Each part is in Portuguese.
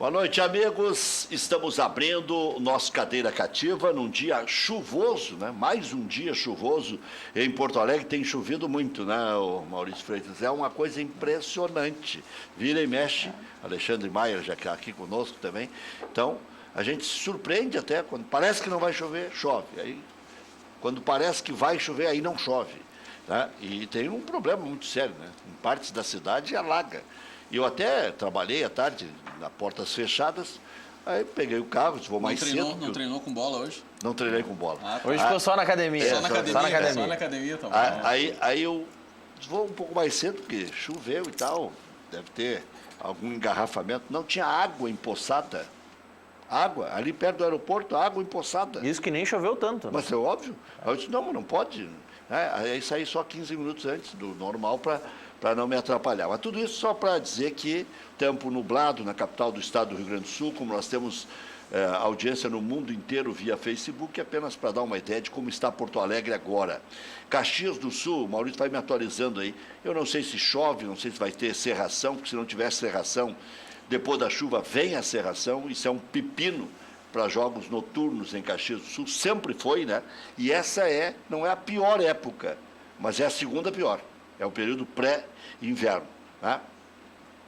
Boa noite, amigos. Estamos abrindo o nosso Cadeira Cativa num dia chuvoso, né? Mais um dia chuvoso em Porto Alegre. Tem chovido muito, né, o Maurício Freitas? É uma coisa impressionante. Vira e mexe. Alexandre Maia já está aqui conosco também. Então, a gente se surpreende até quando parece que não vai chover, chove. Aí, quando parece que vai chover, aí não chove. Né? E tem um problema muito sério, né? Em partes da cidade alaga. E eu até trabalhei à tarde, na portas fechadas, aí peguei o carro, vou mais cedo. Não treinou com bola hoje? Não treinei com bola. Tá. Hoje ficou só na academia. Só na academia. Só na academia, tá bom. Aí eu vou um pouco mais cedo, porque choveu e tal, deve ter algum engarrafamento. Não tinha água empoçada. Água, ali perto do aeroporto, água empoçada. Isso que nem choveu tanto. Né? Mas é óbvio. Aí eu disse, não pode. Aí saí só 15 minutos antes do normal para não me atrapalhar. Mas tudo isso só para dizer que tempo nublado na capital do estado do Rio Grande do Sul, como nós temos audiência no mundo inteiro via Facebook, apenas para dar uma ideia de como está Porto Alegre agora. Caxias do Sul, o Maurício vai me atualizando aí. Eu não sei se chove, não sei se vai ter serração, porque se não tiver serração, depois da chuva vem a serração, isso é um pepino para jogos noturnos em Caxias do Sul, sempre foi, né? E essa não é a pior época, mas é a segunda pior. É o período pré-inverno, né?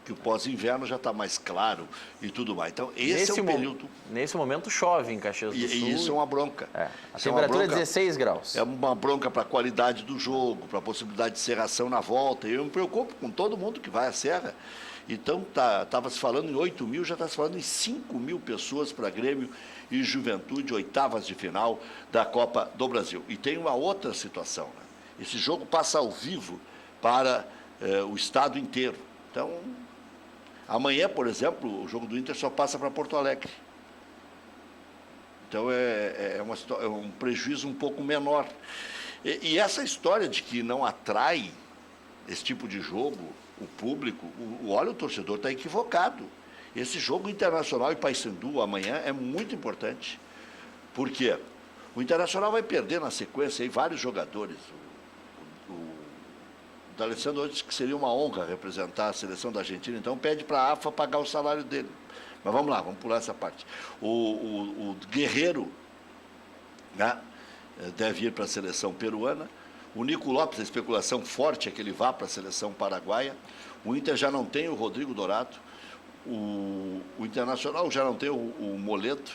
Que o pós-inverno já está mais claro e tudo mais. Então, esse é o período... Nesse momento chove em Caxias do Sul. E isso é uma bronca. A temperatura é 16 graus. É uma bronca para a qualidade do jogo, para a possibilidade de serração na volta. E eu me preocupo com todo mundo que vai à serra. Então, estava se falando em 8 mil, já está se falando em 5 mil pessoas para Grêmio e Juventude, oitavas de final da Copa do Brasil. E tem uma outra situação, né? Esse jogo passa ao vivo para o estado inteiro. Então, amanhã, por exemplo, o jogo do Inter só passa para Porto Alegre. Então, é um prejuízo um pouco menor. E essa história de que não atrai esse tipo de jogo, o público, olha, o torcedor está equivocado. Esse jogo Internacional e Paysandu amanhã é muito importante. Por quê? O Internacional vai perder na sequência aí vários jogadores. O D'Alessandro disse que seria uma honra representar a seleção da Argentina, então pede para a AFA pagar o salário dele. Mas vamos lá, vamos pular essa parte. O Guerreiro, né, deve ir para a seleção peruana. O Nico Lopes, a especulação forte é que ele vá para a seleção paraguaia. O Inter já não tem o Rodrigo Dourado. O Internacional já não tem o Moledo.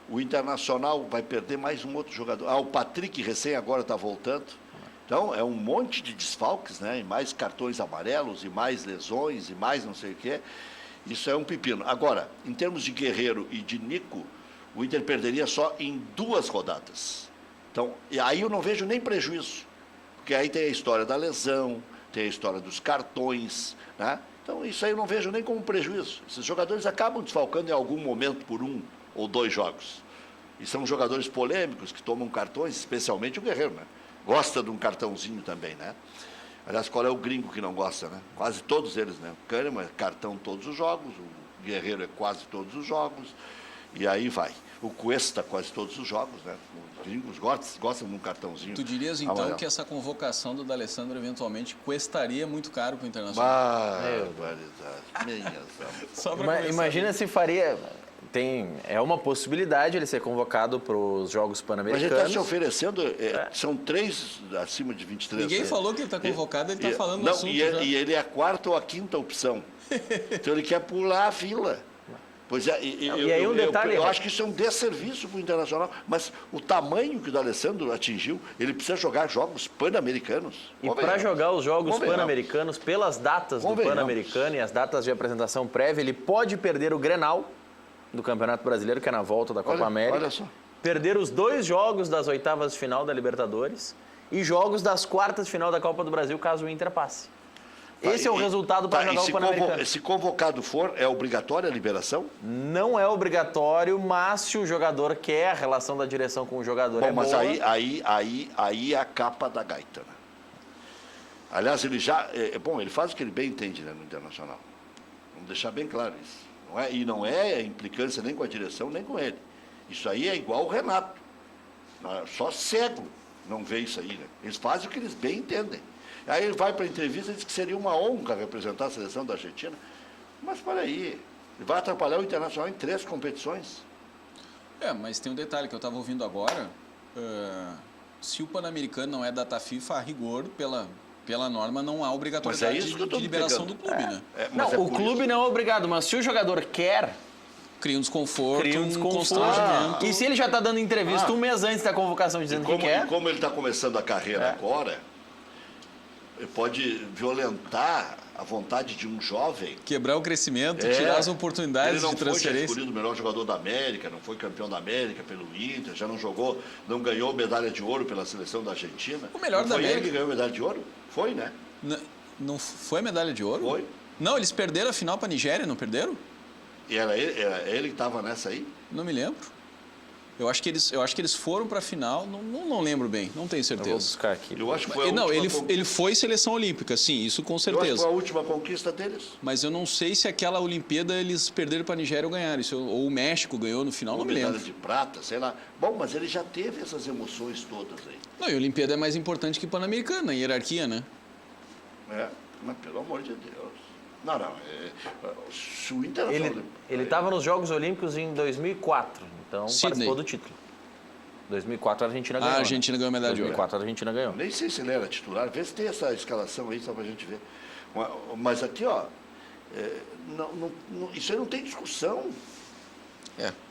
O Internacional vai perder mais um outro jogador. O Patrick, recém agora está voltando. Então, é um monte de desfalques, né? E mais cartões amarelos, e mais lesões, e mais não sei o quê. Isso é um pepino. Agora, em termos de Guerreiro e de Nico, o Inter perderia só em 2 rodadas. Então, e aí eu não vejo nem prejuízo. Porque aí tem a história da lesão, tem a história dos cartões, né? Então, isso aí eu não vejo nem como prejuízo. Esses jogadores acabam desfalcando em algum momento por 1 ou 2 jogos. E são jogadores polêmicos que tomam cartões, especialmente o Guerreiro, né? Gosta de um cartãozinho também, né? Aliás, qual é o gringo que não gosta, né? Quase todos eles, né? O Kahneman é cartão todos os jogos, o Guerreiro é quase todos os jogos, e aí vai. O Cuesta quase todos os jogos, né? Os gringos gostam de um cartãozinho. Tu dirias, então, amarelo. que essa convocação do D'Alessandro eventualmente custaria muito caro para o Internacional? Barbaridade. Imagina se faria... É uma possibilidade ele ser convocado para os Jogos Pan-Americanos. Mas ele está se oferecendo, são 3 acima de 23. Ninguém falou que ele está convocado, ele está falando no assunto e ele é a 4ª ou a 5ª opção. Então ele quer pular a fila. Pois é, e aí um detalhe... eu acho que isso é um desserviço para o Internacional, mas o tamanho que o D'Alessandro atingiu, ele precisa jogar jogos pan-americanos. E para jogar os jogos pan-americanos, pelas datas do Pan-Americano e as datas de apresentação prévia, ele pode perder o Grenal do Campeonato Brasileiro, que é na volta da Copa América. Olha só. Perder os 2 jogos das oitavas de final da Libertadores e jogos das quartas de final da Copa do Brasil, caso o Inter passe. Esse é o resultado para jogar o Pan-Americano. Se convocado for, é obrigatória a liberação? Não é obrigatório, mas se o jogador quer, a relação da direção com o jogador é boa. Mas aí é a capa da gaita, né? Aliás, ele já... ele faz o que ele bem entende, né, no Internacional. Vamos deixar bem claro isso. Não é implicância nem com a direção, nem com ele. Isso aí é igual o Renato. Só cego não vê isso aí, né? Eles fazem o que eles bem entendem. Aí ele vai para a entrevista e diz que seria uma honra representar a seleção da Argentina. Mas, espera aí, Ele vai atrapalhar o Internacional em 3 competições. Mas tem um detalhe que eu estava ouvindo agora. Se o Pan-Americano não é data FIFA, a rigor, pela norma, não há obrigatoriedade de liberação do clube, né? O clube não é obrigado, mas se o jogador quer... Cria um desconforto, um constrangimento. E se ele já está dando entrevista um mês antes da convocação dizendo que quer... E como ele está começando a carreira agora, ele pode violentar a vontade de um jovem. Quebrar o crescimento, tirar as oportunidades de transferência. Ele não foi escolhido o melhor jogador da América, não foi campeão da América pelo Inter, já não jogou, não ganhou medalha de ouro pela seleção da Argentina. O melhor da América. Foi ele que ganhou medalha de ouro? Foi, né? Não foi medalha de ouro? Foi. Não, eles perderam a final para a Nigéria, não perderam? E era ele que estava nessa aí? Não me lembro. Eu acho que eles foram para a final, não lembro bem, não tenho certeza. Eu vou buscar aqui. Eu acho que foi ele foi seleção olímpica, sim, isso com certeza. Eu acho que foi a última conquista deles. Mas eu não sei se aquela Olimpíada eles perderam para a Nigéria ou ganharam. Ou o México ganhou no final, não me lembro. Medalha de prata, sei lá. Bom, mas ele já teve essas emoções todas aí. Não, e a Olimpíada é mais importante que Pan-Americana, em hierarquia, né? Mas pelo amor de Deus. Não. Se o Internacional... Ele estava nos Jogos Olímpicos em 2004, então participou do título. 2004 a Argentina ganhou. A Argentina ganhou a medalha de ouro. 2004 a Argentina ganhou. Nem sei se ele era titular. Vê se tem essa escalação aí, só pra gente ver. Mas aqui, isso aí não tem discussão.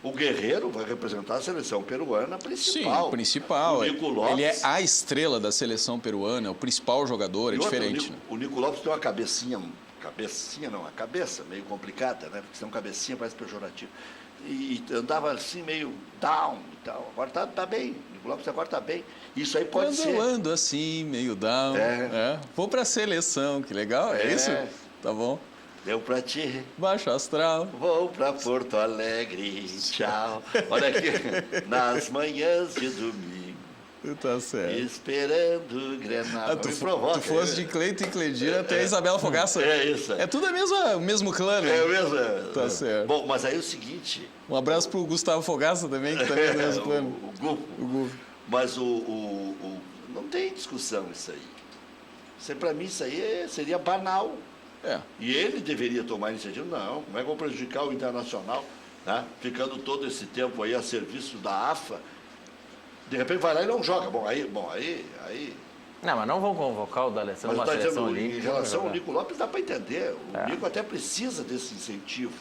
O Guerreiro vai representar a seleção peruana principal. Sim, o principal. O Nico Lopes, ele é a estrela da seleção peruana, o principal jogador, é diferente. O Nico Lopes tem uma cabecinha não, a cabeça meio complicada, né? Porque senão cabecinha parece pejorativo. E andava assim meio down e tal. Agora tá bem, o Nico Lopes agora tá bem. Isso aí pode ser. Eu ando assim, meio down. Vou pra seleção, que legal, é isso? Tá bom. Deu pra ti. Baixo astral. Vou pra Porto Alegre, tchau. Olha aqui, nas manhãs de domingo. Tá certo. Esperando o Grenal. Tu fosse de Cleiton e Cledir até a Isabela Fogaça. É isso. É tudo o mesmo clã, né? É o mesmo. Tá certo. Bom, mas aí é o seguinte... Um abraço pro Gustavo Fogaça também, que também é do mesmo clã. O Gufo. Mas não tem discussão isso aí. Para mim, isso aí seria banal. E ele deveria tomar iniciativa. Não, como é que eu vou prejudicar o Internacional, né? Ficando todo esse tempo aí a serviço da AFA. De repente vai lá e não joga. Bom, aí... Não, mas não vão convocar o D'Alessandro numa seleção olímpica. Em relação ao Nico Lopes, dá para entender. O Nico até precisa desse incentivo.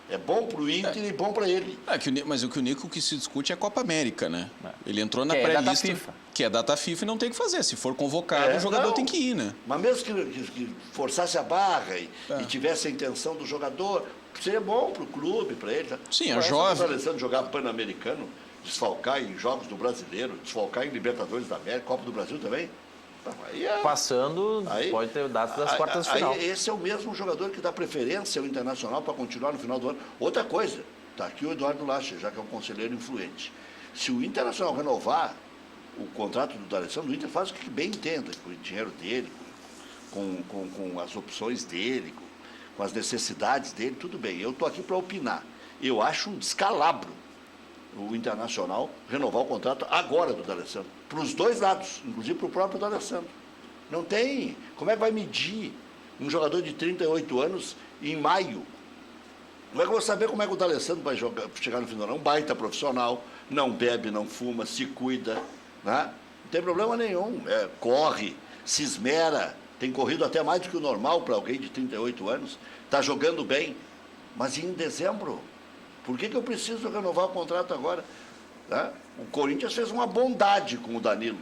É bom para o Inter e bom para ele. Mas o que o Nico que se discute é a Copa América, né? Ele entrou na pré-lista, que é data FIFA e não tem o que fazer. Se for convocado, o jogador tem que ir, né? Mas mesmo que forçasse a barra e tivesse a intenção do jogador, seria bom para o clube, para ele. Sim, é jovem. O Alessandro jogar Pan-Americano, desfalcar em Jogos do Brasileiro, desfalcar em Libertadores da América, Copa do Brasil também. Passando, pode ter datas das quartas de final. Esse é o mesmo jogador que dá preferência ao Internacional para continuar no final do ano. Outra coisa, está aqui o Eduardo Lacher, já que é um conselheiro influente. Se o Internacional renovar o contrato do D'Alessandro, o Inter faz o que bem entenda, com o dinheiro dele, com as opções dele, com as necessidades dele, tudo bem. Eu estou aqui para opinar. Eu acho um descalabro o Internacional renovar o contrato agora do D'Alessandro. Para os dois lados, inclusive para o próprio D'Alessandro. Não tem. Como é que vai medir um jogador de 38 anos em maio? Como é que eu vou saber como é que o D'Alessandro vai chegar no fim do ano? É um baita profissional, não bebe, não fuma, se cuida, né? Não tem problema nenhum. Corre, se esmera, tem corrido até mais do que o normal para alguém de 38 anos, está jogando bem. Mas em dezembro, por que eu preciso renovar o contrato agora? Né? O Corinthians fez uma bondade com o Danilo.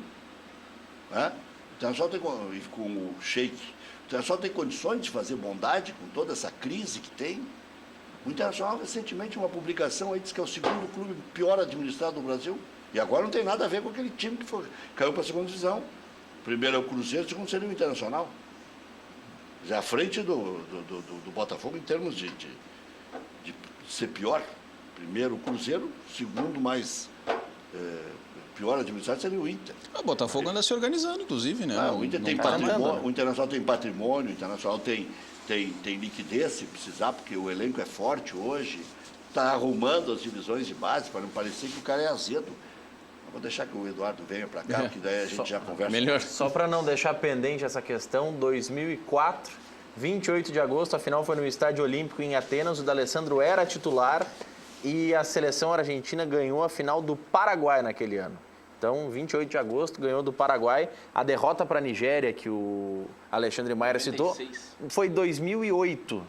Né? O Internacional tem, com o Sheik. O Internacional tem condições de fazer bondade com toda essa crise que tem. O Internacional, recentemente, uma publicação aí diz que é o segundo clube pior administrado do Brasil. E agora não tem nada a ver com aquele time que caiu para a segunda divisão. Primeiro é o Cruzeiro, segundo seria o Internacional. Já à frente do Botafogo em termos de ser pior. Primeiro o Cruzeiro, segundo mais pior administrado seria o Inter. O Botafogo anda se organizando, inclusive, né? O Inter tem patrimônio, o Internacional tem patrimônio, o Internacional tem liquidez se precisar, porque o elenco é forte hoje, está arrumando as divisões de base para não parecer que o cara é azedo. Vou deixar que o Eduardo venha para cá, porque daí a gente já conversa. Melhor. Só para não deixar pendente essa questão, 2004 28 de agosto, a final foi no Estádio Olímpico em Atenas. O D'Alessandro era titular e a seleção argentina ganhou a final do Paraguai naquele ano. Então, 28 de agosto, ganhou do Paraguai. A derrota para a Nigéria, que o Alexandre Maia citou, foi 2008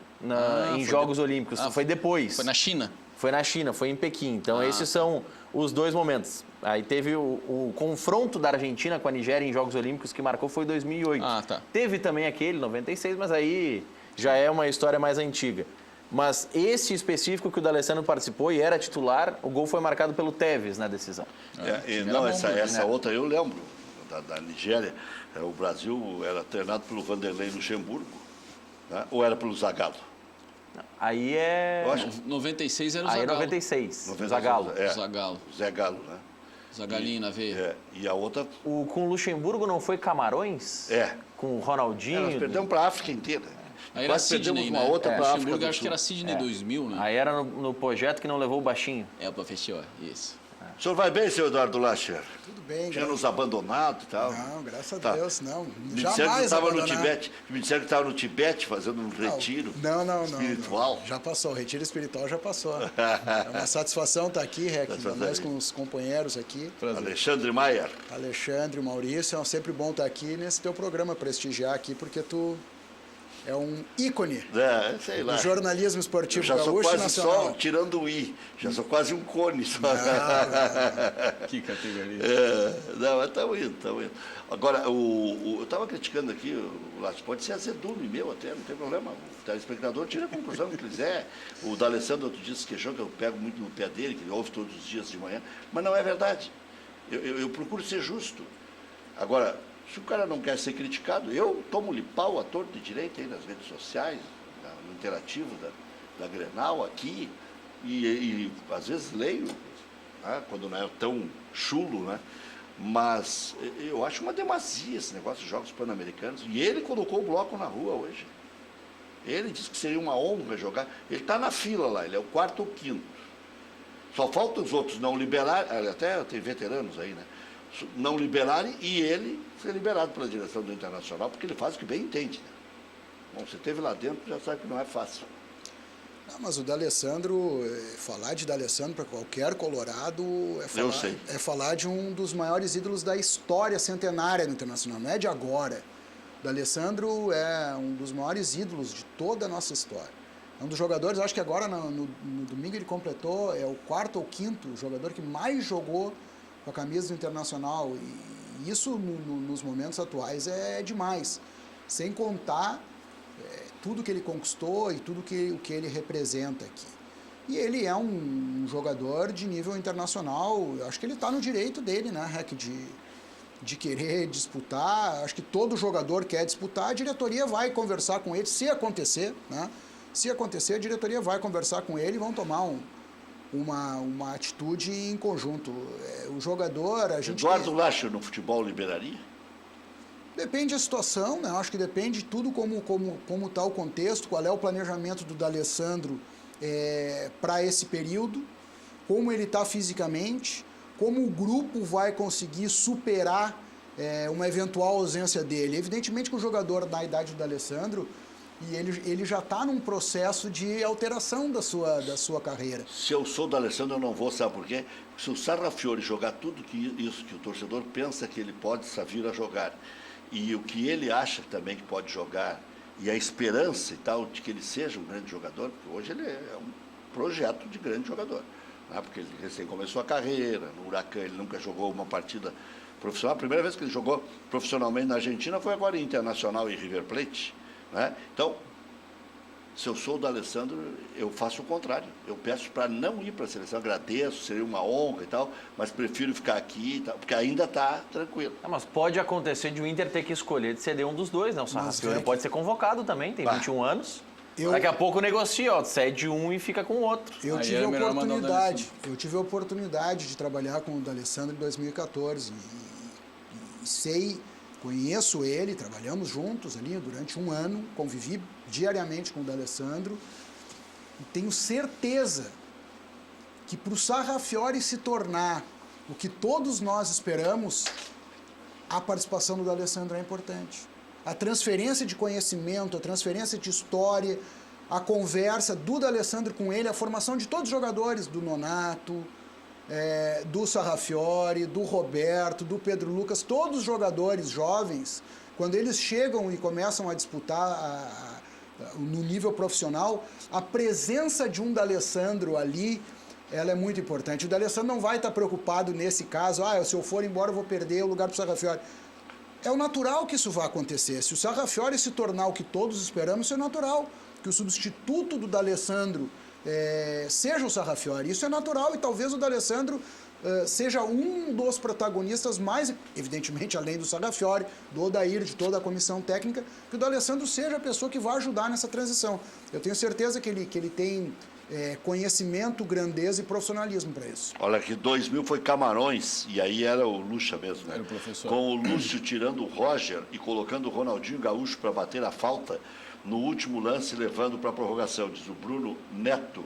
em Jogos Olímpicos. Foi depois. Foi na China? Foi na China, foi em Pequim. Então, esses são os dois momentos. Aí teve o confronto da Argentina com a Nigéria em Jogos Olímpicos, que marcou, foi 2008. Tá. Teve também aquele, 96, mas aí já é uma história mais antiga. Mas esse específico que o D'Alessandro participou e era titular, o gol foi marcado pelo Tevez na decisão. Essa outra eu lembro, da Nigéria. O Brasil era treinado pelo Vanderlei Luxemburgo, né? Ou era pelo Zagallo? Aí é... 96 era o Zagallo. Aí é 96, Zagallo. Zagallo. Zé Galo, né? Zagalinho na veia. E a outra... Com o Luxemburgo não foi Camarões? Com o Ronaldinho? Nós perdemos para a África inteira. Aí era Sidney, uma outra para a África do Sul. Acho que era Sidney 2000, né? Aí era no projeto que não levou o baixinho. O professor, isso. O senhor vai bem, senhor Eduardo Lacher? Tudo bem. Tinha nos abandonado e tal? Não, graças a Deus, não. Me disseram que estava no Tibete. Me disseram que estava no Tibete fazendo um retiro espiritual. Não. Já passou, o retiro espiritual já passou. É uma satisfação estar aqui, Rec, nós com os companheiros aqui. Prazer. Alexandre Maia. Alexandre, Maurício, é sempre bom estar aqui nesse teu programa, prestigiar aqui, porque tu é um ícone sei lá. do jornalismo esportivo gaúcho nacional. Já sou quase só, tirando o I, já sou quase um cone só. Não. Que categoria. Mas estamos indo. Agora, eu estava criticando aqui, pode ser azedume meu até, não tem problema. O telespectador tira a conclusão que quiser. O D'Alessandro outro dia se queixou que eu pego muito no pé dele, que ele ouve todos os dias de manhã, mas não é verdade. Eu procuro ser justo. Agora, se o cara não quer ser criticado, eu tomo-lhe pau à torta e direita aí nas redes sociais, no interativo da Grenal aqui, e às vezes leio, né, quando não é tão chulo, né? Mas eu acho uma demasia esse negócio de Jogos Pan-Americanos. E ele colocou o bloco na rua hoje. Ele disse que seria uma honra jogar. Ele está na fila lá, ele é o 4º ou 5º. Só falta os outros não liberarem, até tem veteranos aí, né? Não liberarem e ele ser liberado pela direção do Internacional, porque ele faz o que bem entende. Né? Bom, você esteve lá dentro, já sabe que não é fácil. Não, mas o D'Alessandro, falar de D'Alessandro para qualquer colorado é falar de um dos maiores ídolos da história centenária do Internacional, não é de agora. O D'Alessandro é um dos maiores ídolos de toda a nossa história. É um dos jogadores, acho que agora no domingo ele completou, é o 4º ou 5º jogador que mais jogou com a camisa do Internacional, e isso nos momentos atuais é demais, sem contar tudo que ele conquistou e tudo o que ele representa aqui. E ele é um jogador de nível internacional, eu acho que ele está no direito dele, né, Rec, de querer disputar. Acho que todo jogador quer disputar, a diretoria vai conversar com ele, se acontecer, né? Se acontecer, a diretoria vai conversar com ele e vão tomar uma atitude em conjunto. O jogador, a gente... Eduardo Lacher no futebol liberaria? Depende da situação, né? Acho que depende de tudo como está o contexto, qual é o planejamento do D'Alessandro para esse período, como ele está fisicamente, como o grupo vai conseguir superar uma eventual ausência dele. Evidentemente que o jogador da idade do D'Alessandro, e ele já está num processo de alteração da sua carreira. Se eu sou o D'Alessandro, eu não vou, sabe por quê? Se o Sarrafiori jogar tudo isso que o torcedor pensa que ele pode vir a jogar, e o que ele acha também que pode jogar, e a esperança e tal de que ele seja um grande jogador, porque hoje ele é um projeto de grande jogador, né? Porque ele recém começou a carreira, no Huracan ele nunca jogou uma partida profissional. A primeira vez que ele jogou profissionalmente na Argentina foi agora em Internacional e River Plate. Né? Então, se eu sou o D'Alessandro, eu faço o contrário. Eu peço para não ir para a seleção, agradeço, seria uma honra e tal, mas prefiro ficar aqui e tal, porque ainda está tranquilo. Mas pode acontecer de o Inter ter que escolher de ceder um dos dois, né? O Sarrafiori pode ser convocado também, tem 21 anos. Daqui a pouco negocia, cede um e fica com o outro. Eu tive a oportunidade de trabalhar com o D'Alessandro em 2014 e conheço ele, trabalhamos juntos ali durante um ano, convivi diariamente com o D'Alessandro e tenho certeza que para o Sarrafiori se tornar o que todos nós esperamos, a participação do D'Alessandro é importante. a transferência de conhecimento, a transferência de história, a conversa do D'Alessandro com ele, a formação de todos os jogadores, do Nonato, do Sarrafiori, do Roberto, do Pedro Lucas, todos os jogadores jovens, quando eles chegam e começam a disputar no nível profissional, a presença de um D'Alessandro ali, ela é muito importante. O D'Alessandro não vai estar preocupado nesse caso, se eu for embora eu vou perder o lugar para o Sarrafiori. É o natural que isso vai acontecer. Se o Sarrafiori se tornar o que todos esperamos, isso é natural. Que o substituto do D'Alessandro seja o Sarrafiori. Isso é natural e talvez o D'Alessandro seja um dos protagonistas mais, evidentemente, além do Sarrafiori, do Odair, de toda a comissão técnica, que o D'Alessandro seja a pessoa que vai ajudar nessa transição. Eu tenho certeza que ele tem conhecimento, grandeza e profissionalismo para isso. Olha, que 2000 foi Camarões, e aí era o Lucha mesmo, né? Era o professor. Com o Lúcio tirando o Roger e colocando o Ronaldinho Gaúcho para bater a falta no último lance, levando para a prorrogação, diz o Bruno Neto,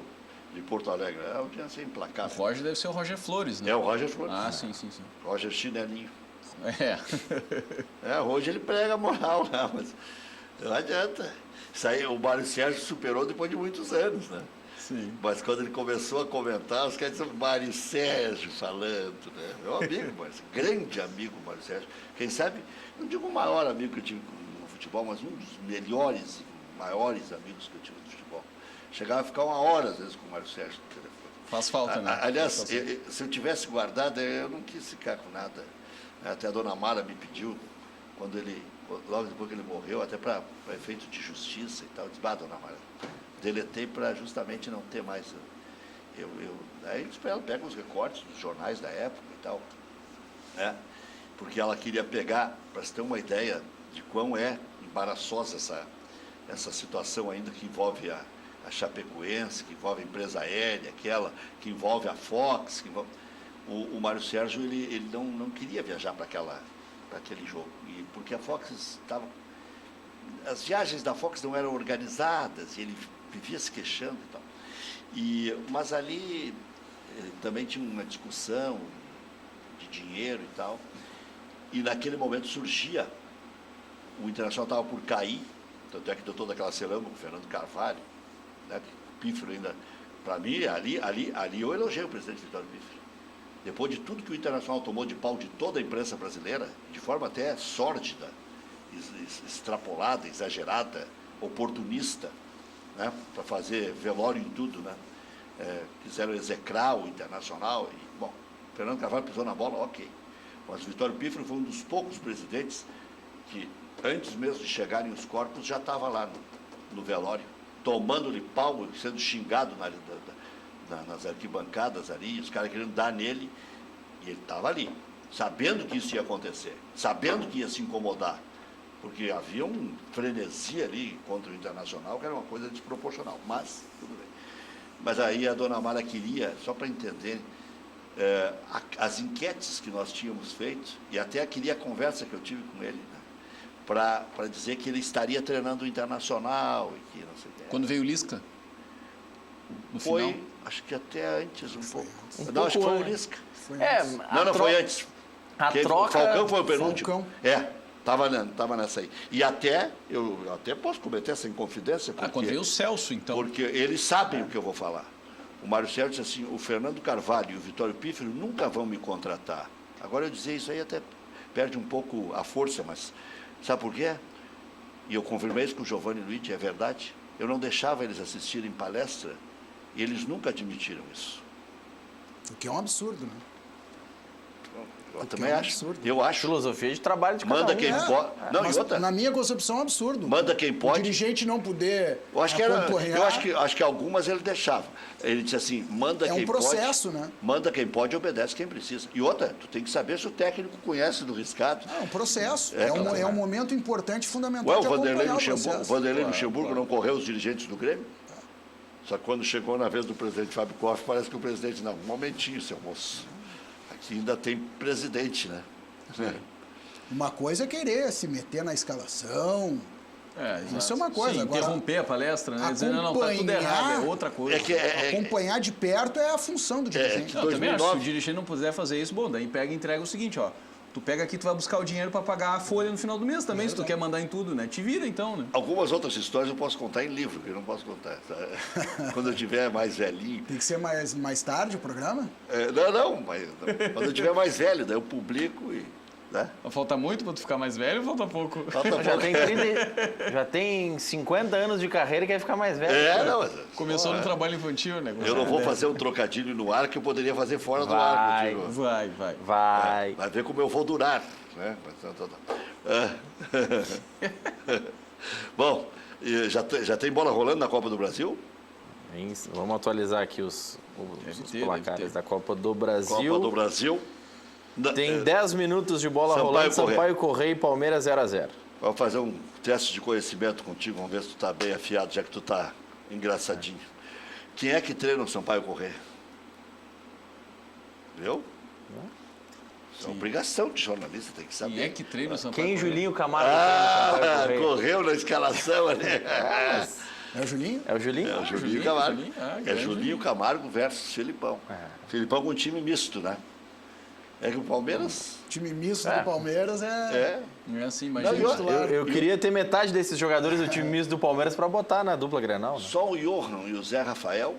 de Porto Alegre. É uma audiência implacável. O Roger deve ser o Roger Flores, né? É o Roger Flores. Ah, sim. Roger Chinelinho. É. Hoje ele prega a moral, né? Mas não adianta. Isso aí o Mário Sérgio superou depois de muitos anos, né? Sim. Mas quando ele começou a comentar, os caras disseram Mário Sérgio falando, né? Meu amigo, grande amigo Mário Sérgio. Quem sabe, não digo o maior amigo que eu tive no futebol, mas um dos melhores e maiores amigos que eu tive no futebol. Chegava a ficar 1 hora, às vezes, com o Mário Sérgio no telefone. Faz falta, né? Aliás, se eu tivesse guardado, eu não quis ficar com nada. Até a dona Mara me pediu, logo depois que ele morreu, até para efeito de justiça e tal. Eu disse, dona Mara, deletei para justamente não ter mais. Aí ela pega os recortes dos jornais da época e tal, né? Porque ela queria pegar, para se ter uma ideia de quão é embaraçosa essa situação ainda que envolve a Chapecoense, que envolve a empresa aérea, aquela que envolve a Fox, que envolve... O Mário Sérgio ele não queria viajar para aquele jogo, porque a Fox estava... As viagens da Fox não eram organizadas, e ele vivia se queixando e tal. Mas ali também tinha uma discussão de dinheiro e tal, e naquele momento surgia, o Internacional estava por cair, tanto é que deu toda aquela celama com o Fernando Carvalho, né? Pífero ainda, para mim, ali eu elogiei o presidente Vitório Pífero. Depois de tudo que o Internacional tomou de pau de toda a imprensa brasileira, de forma até sórdida, extrapolada, exagerada, oportunista, né? Para fazer velório em tudo, né? Quiseram execrar o Internacional. Bom, Fernando Carvalho pisou na bola, ok. Mas o Vitório Pífero foi um dos poucos presidentes que, antes mesmo de chegarem os corpos, já estava lá no velório, tomando-lhe pau, sendo xingado nas arquibancadas ali, os caras querendo dar nele, e ele estava ali, sabendo que isso ia acontecer, sabendo que ia se incomodar, porque havia um frenesi ali contra o Internacional, que era uma coisa desproporcional, mas tudo bem. Mas aí a dona Mara queria, só para entender, as enquetes que nós tínhamos feito, e até queria a conversa que eu tive com ele, né, para dizer que ele estaria treinando o Internacional e que não sei o que. Quando veio o Lisca? No foi, final? Acho que até antes um pouco. Não, pouco acho que foi o Lisca. Foi antes. A troca... troca... O Falcão foi o penúltimo. Falcão. Estava nessa aí. E eu até posso cometer essa inconfidência. Porque, quando veio o Celso, então. Porque eles sabem o que eu vou falar. O Mário Sérgio disse assim, o Fernando Carvalho e o Vitório Pífero nunca vão me contratar. Agora eu dizer isso aí até perde um pouco a força, mas sabe por quê? E eu confirmei isso com o Giovanni Luigi, é verdade. Eu não deixava eles assistirem palestra e eles nunca admitiram isso. O que é um absurdo, né? Eu também acho. Absurdo. Eu acho. Filosofia de trabalho de cada Manda um. quem pode. Não, mas, e outra. na minha concepção, é um absurdo. Manda quem pode. O dirigente não poder acompanhar. Eu acho que algumas ele deixava. Ele disse assim, manda quem pode. É um processo, né? Manda quem pode e obedece quem precisa. E outra, tu tem que saber se o técnico conhece do riscado. É um processo. É um momento importante, fundamental de acompanhar o processo. O Vanderlei Luxemburgo não correu os dirigentes do Grêmio? Só que quando chegou na vez do presidente Fábio Koff, parece que o presidente, não, um momentinho, seu moço. Aqui ainda tem presidente, né? Uma coisa é querer se meter na escalação. Isso é uma coisa. Sim, agora, interromper a palestra, né? Dizendo, não, tá tudo errado, é outra coisa. Acompanhar de perto é a função do dirigente. Também acho que se o dirigente não puder fazer isso, bom, daí pega e entrega o seguinte, ó. Tu pega aqui, tu vai buscar o dinheiro para pagar a folha no final do mês também, se tu quer mandar em tudo, né? Te vira então, né? Algumas outras histórias eu posso contar em livro, que eu não posso contar. Quando eu tiver mais velhinho. Tem que ser mais tarde o programa? Mas quando eu tiver mais velho, daí eu publico e... Né? Falta muito para tu ficar mais velho ou falta pouco? Já tem 50 anos de carreira e quer ficar mais velho. Começou no trabalho infantil, né? Eu não vou fazer um trocadilho no ar que eu poderia fazer fora do ar. Vai ver como eu vou durar. Né? Bom, já tem bola rolando na Copa do Brasil? Vamos atualizar aqui os placares da Copa do Brasil. Copa do Brasil. Tem 10 minutos de bola rolando, Sampaio Correia e Palmeiras 0-0. Vamos fazer um teste de conhecimento contigo, vamos ver se tu está bem afiado, já que tu está engraçadinho. Quem é que treina o Sampaio Correia? Viu? É obrigação de jornalista, tem que saber. Quem é que treina o Sampaio Correia? Julinho Camargo treina o Sampaio Correia? Correu na escalação ali. É o Julinho? É o Julinho? É o Julinho Camargo. Julinho Camargo versus Filipão. Filipão com um time misto, né? É que o Palmeiras... Time misto do Palmeiras Não é assim, mas eu queria ter metade desses jogadores do time misto do Palmeiras para botar na dupla Grenal. Né? Só o Johan e o Zé Rafael,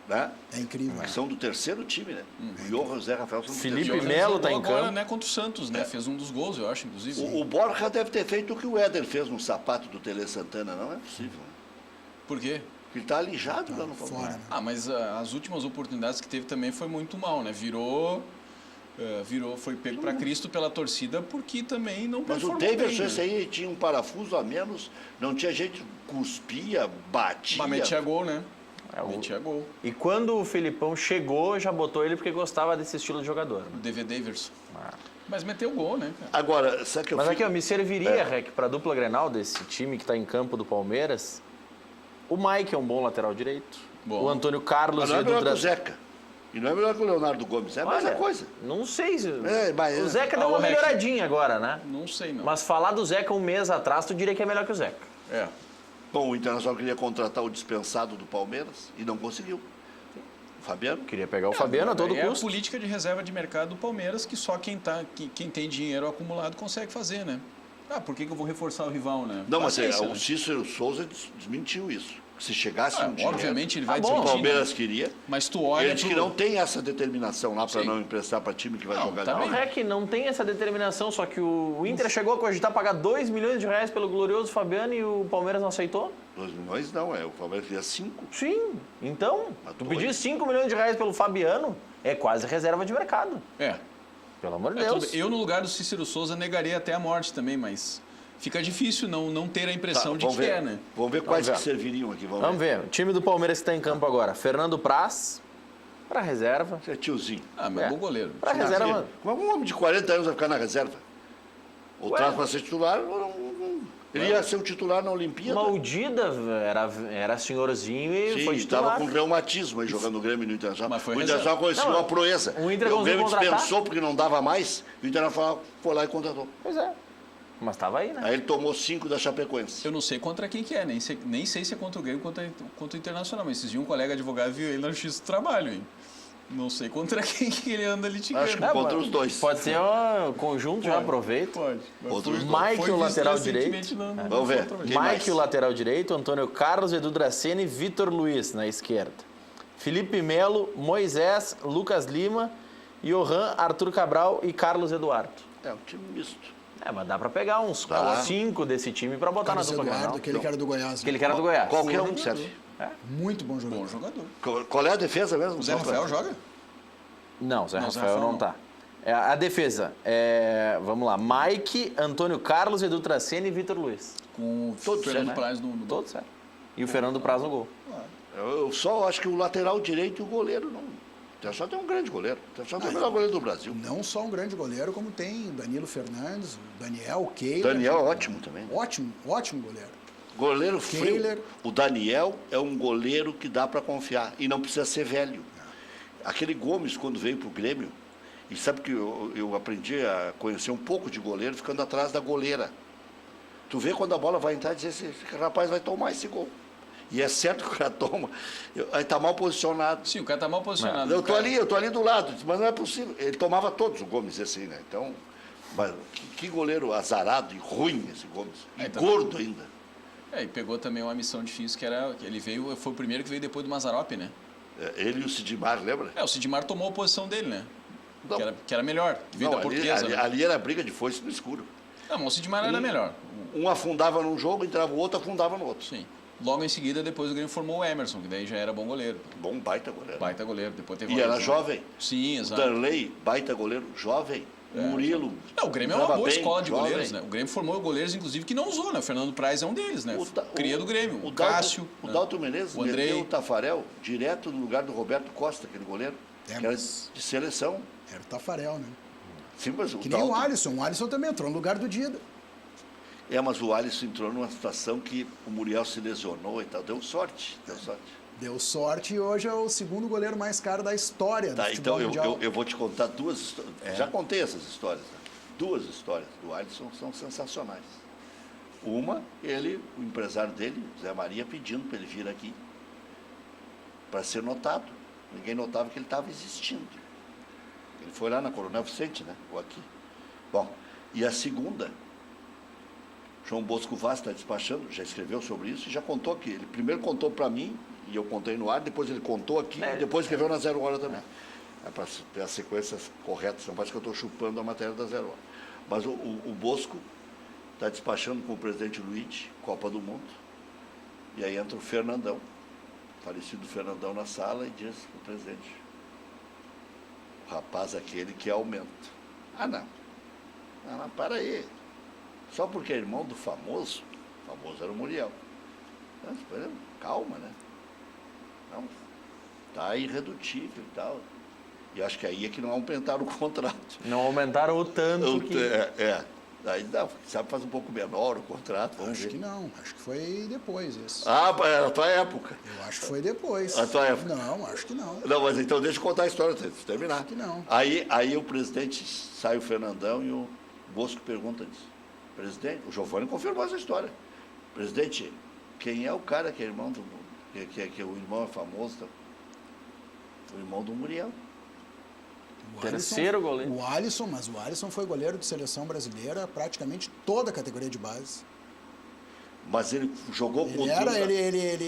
né? É incrível. São do terceiro time, né? O Johan e o Zé Rafael são do terceiro time. Felipe Melo está em campo. Agora, né, contra o Santos, né? Fez um dos gols, eu acho, inclusive. O Borja deve ter feito o que o Éder fez no sapato do Tele Santana, não é possível. Né? Por quê? Porque ele está alijado lá no Palmeiras. Mas as últimas oportunidades que teve também foi muito mal, né? Foi pego para Cristo pela torcida porque também não performou bem. Mas o Davidson, esse aí tinha um parafuso a menos, não tinha jeito, cuspia, batia. Mas metia gol, né? Metia gol. E quando o Filipão chegou, já botou ele porque gostava desse estilo de jogador. Né? O DV Davidson. Mas meteu gol, né? Agora, sabe que eu aqui, me serviria, Rec, para a dupla Grenal desse time que está em campo do Palmeiras. O Mike é um bom lateral direito. O Antônio Carlos... Mas não é melhor que o Zeca. E não é melhor que o Leonardo Gomes. É a mesma coisa. Não sei. O Zeca deu uma melhoradinha agora, né? Não sei, não. Mas falar do Zeca um mês atrás, tu diria que é melhor que o Zeca. Bom, o Internacional queria contratar o dispensado do Palmeiras e não conseguiu. O Fabiano? Queria pegar o Fabiano a todo custo. É a política de reserva de mercado do Palmeiras que só quem tem dinheiro acumulado consegue fazer, né? Por que eu vou reforçar o rival, né? Não, mas o Cícero Souza desmentiu isso. Se chegasse um dinheiro... Obviamente ele vai desmentir. O Palmeiras queria. Mas tu olha... Ele diz que não tem essa determinação lá para não emprestar para time que vai jogar na Não, que não tem essa determinação, só que o Inter chegou a cogitar pagar 2 milhões de reais pelo glorioso Fabiano e o Palmeiras não aceitou? 2 milhões não, o Palmeiras queria 5. Sim, então, tu pedir 5 milhões de reais pelo Fabiano é quase reserva de mercado. Pelo amor de Deus. Eu, no lugar do Cícero Souza, negaria até a morte também, mas... Fica difícil não ter a impressão de que né? Vamos ver quais que serviriam aqui. Vamos ver. O time do Palmeiras que está em campo agora. Fernando Praz, para reserva. Você é tiozinho. Mas bom goleiro. Para reserva. Como um homem de 40 anos vai ficar na reserva? Ou traz para ser titular, ele ia ser o titular na Olimpíada. Maldida era senhorzinho e foi titular. Estava com reumatismo aí jogando o Grêmio no Internacional. O Internacional conseguiu uma proeza. O Grêmio dispensou porque não dava mais. O Internacional foi lá e contratou. Pois é. Mas estava aí, né? Aí ele tomou 5 da Chapecoense. Eu não sei contra quem que é, nem sei se é contra o Grêmio ou contra o Internacional, mas esses dias um colega advogado viu ele na Justiça do Trabalho, hein? Não sei contra quem que ele anda litigando. Acho que contra os dois. Pode ser um conjunto, já aproveita. Pode. Mike, o lateral direito. Vamos ver. Mike, o lateral direito, Antônio Carlos, Edu Draceni e Vitor Luiz na esquerda. Felipe Melo, Moisés, Lucas Lima, Johan, Arthur Cabral e Carlos Eduardo. É um time misto. Mas dá pra pegar uns 5 desse time pra botar Carlos na dupla Grenal. Aquele que era do Goiás. Aquele que era do Goiás. Qualquer um serve. Muito bom jogador. Qual é a defesa mesmo? O Zé Rafael joga? Não, o Zé Rafael não tá. A defesa vamos lá, Mike, Antônio Carlos, Edu Traceni e Vitor Luiz. Com o Fernando Praz no gol. Todos certo. E o Fernando Praz no gol. Eu só acho que o lateral direito e o goleiro não... Só tem um grande goleiro. Só tem o melhor goleiro do Brasil. Não só um grande goleiro, como tem o Danilo Fernandes, o Daniel, o Keiler. Daniel é ótimo também. Ótimo goleiro. Goleiro frio. Keiler. O Daniel é um goleiro que dá para confiar. E não precisa ser velho. Aquele Gomes, quando veio para o Grêmio, e sabe que eu aprendi a conhecer um pouco de goleiro ficando atrás da goleira. Tu vê quando a bola vai entrar e dizer, esse rapaz vai tomar esse gol. E é certo que o cara toma. Aí está mal posicionado. Sim, o cara está mal posicionado. Eu estou ali do lado, mas não é possível. Ele tomava todos, o Gomes, assim, né? Então, mas, que goleiro azarado e ruim esse Gomes. E gordo ainda. E pegou também uma missão difícil, que era... Ele veio, foi o primeiro que veio depois do Mazzaropi, né? Ele e o Sidmar, lembra? O Sidmar tomou a posição dele, né? Que era melhor, que veio da Portuguesa. Ali era briga de foice no escuro. Não, mas o Sidmar era melhor. Um afundava num jogo, entrava o outro, afundava no outro. Sim. Logo em seguida, depois o Grêmio formou o Emerson, que daí já era bom goleiro. Bom, baita goleiro. Baita goleiro. Depois teve e era jovem. Sim, exato. O Darley, baita goleiro, jovem. Murilo. O Grêmio é uma boa escola de goleiros, né? O Grêmio formou goleiros, inclusive, que não usou, né? O Fernando Praz é um deles, né? Cria do Grêmio. O Cássio. O Dalton Menezes o Andrei. meteu o Tafarel direto no lugar do Roberto Costa, aquele goleiro. Que era de seleção. Era o Tafarel, né? Sim, mas que nem o Alisson. O Alisson também entrou no lugar do Dida. Mas o Alisson entrou numa situação que o Muriel se lesionou e tal. Deu sorte. Deu sorte e hoje é o segundo goleiro mais caro da história do futebol mundial. Então eu vou te contar duas histórias. Já contei essas histórias. Né? Duas histórias do Alisson são sensacionais. Uma, o empresário dele, Zé Maria, pedindo para ele vir aqui para ser notado. Ninguém notava que ele estava existindo. Ele foi lá na Coronel Vicente, né? Ou aqui. Bom, e a segunda... João Bosco Vaz está despachando, já escreveu sobre isso e já contou aqui. Ele primeiro contou para mim, e eu contei no ar, depois ele contou aqui, e depois escreveu na 0 Hora também. É para ter as sequências corretas, não parece que eu estou chupando a matéria da 0 Hora. Mas o Bosco está despachando com o presidente Luiz, Copa do Mundo, e aí entra o Fernandão, falecido Fernandão na sala, e diz para o presidente, o rapaz aquele que aumenta. Não, para aí. Só porque é irmão do famoso era o Muriel. Calma, né? Não, tá irredutível e tal. E acho que aí é que não aumentaram o contrato. Não aumentaram o tanto que... Aí sabe, faz um pouco menor o contrato. Acho que não, acho que foi depois isso. Era a tua época. Eu acho que foi depois. A tua época? Não, acho que não. Não, mas então deixa eu contar a história, terminar. Acho que não. Aí o presidente, sai o Fernandão e o Bosco pergunta isso. Presidente, o Giovanni confirmou essa história. Presidente, quem é o cara que é irmão do... que o irmão é famoso? O irmão do Muriel. Terceiro goleiro. Mas o Alisson foi goleiro de seleção brasileira praticamente toda a categoria de base. Mas ele jogou com o Dunga.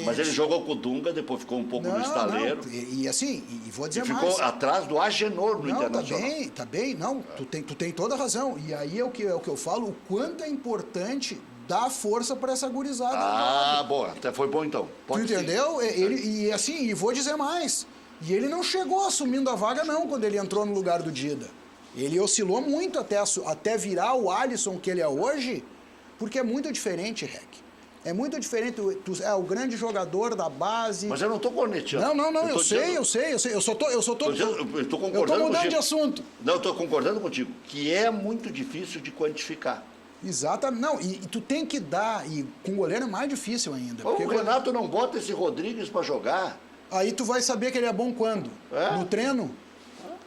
Mas ele jogou com o Dunga, depois ficou um pouco no estaleiro. E assim, vou dizer mais. Ficou atrás do Agenor no Internacional. Tá bem. Não, tu tem toda a razão. E aí é o que eu falo, o quanto é importante dar força para essa gurizada. Bom, até foi bom então. Tu entendeu? E vou dizer mais. E ele não chegou assumindo a vaga não, quando ele entrou no lugar do Dida. Ele oscilou muito até virar o Alisson que ele é hoje, porque é muito diferente, Rec. É muito diferente, tu é o grande jogador da base. Mas eu não estou corneteando. Não, eu sei. Eu só tô mudando de assunto. Não, eu estou concordando contigo, que é muito difícil de quantificar. Exatamente. Não, e tu tem que dar, e com goleiro é mais difícil ainda. O Renato não bota esse Rodrigues para jogar. Aí tu vai saber que ele é bom quando? No treino?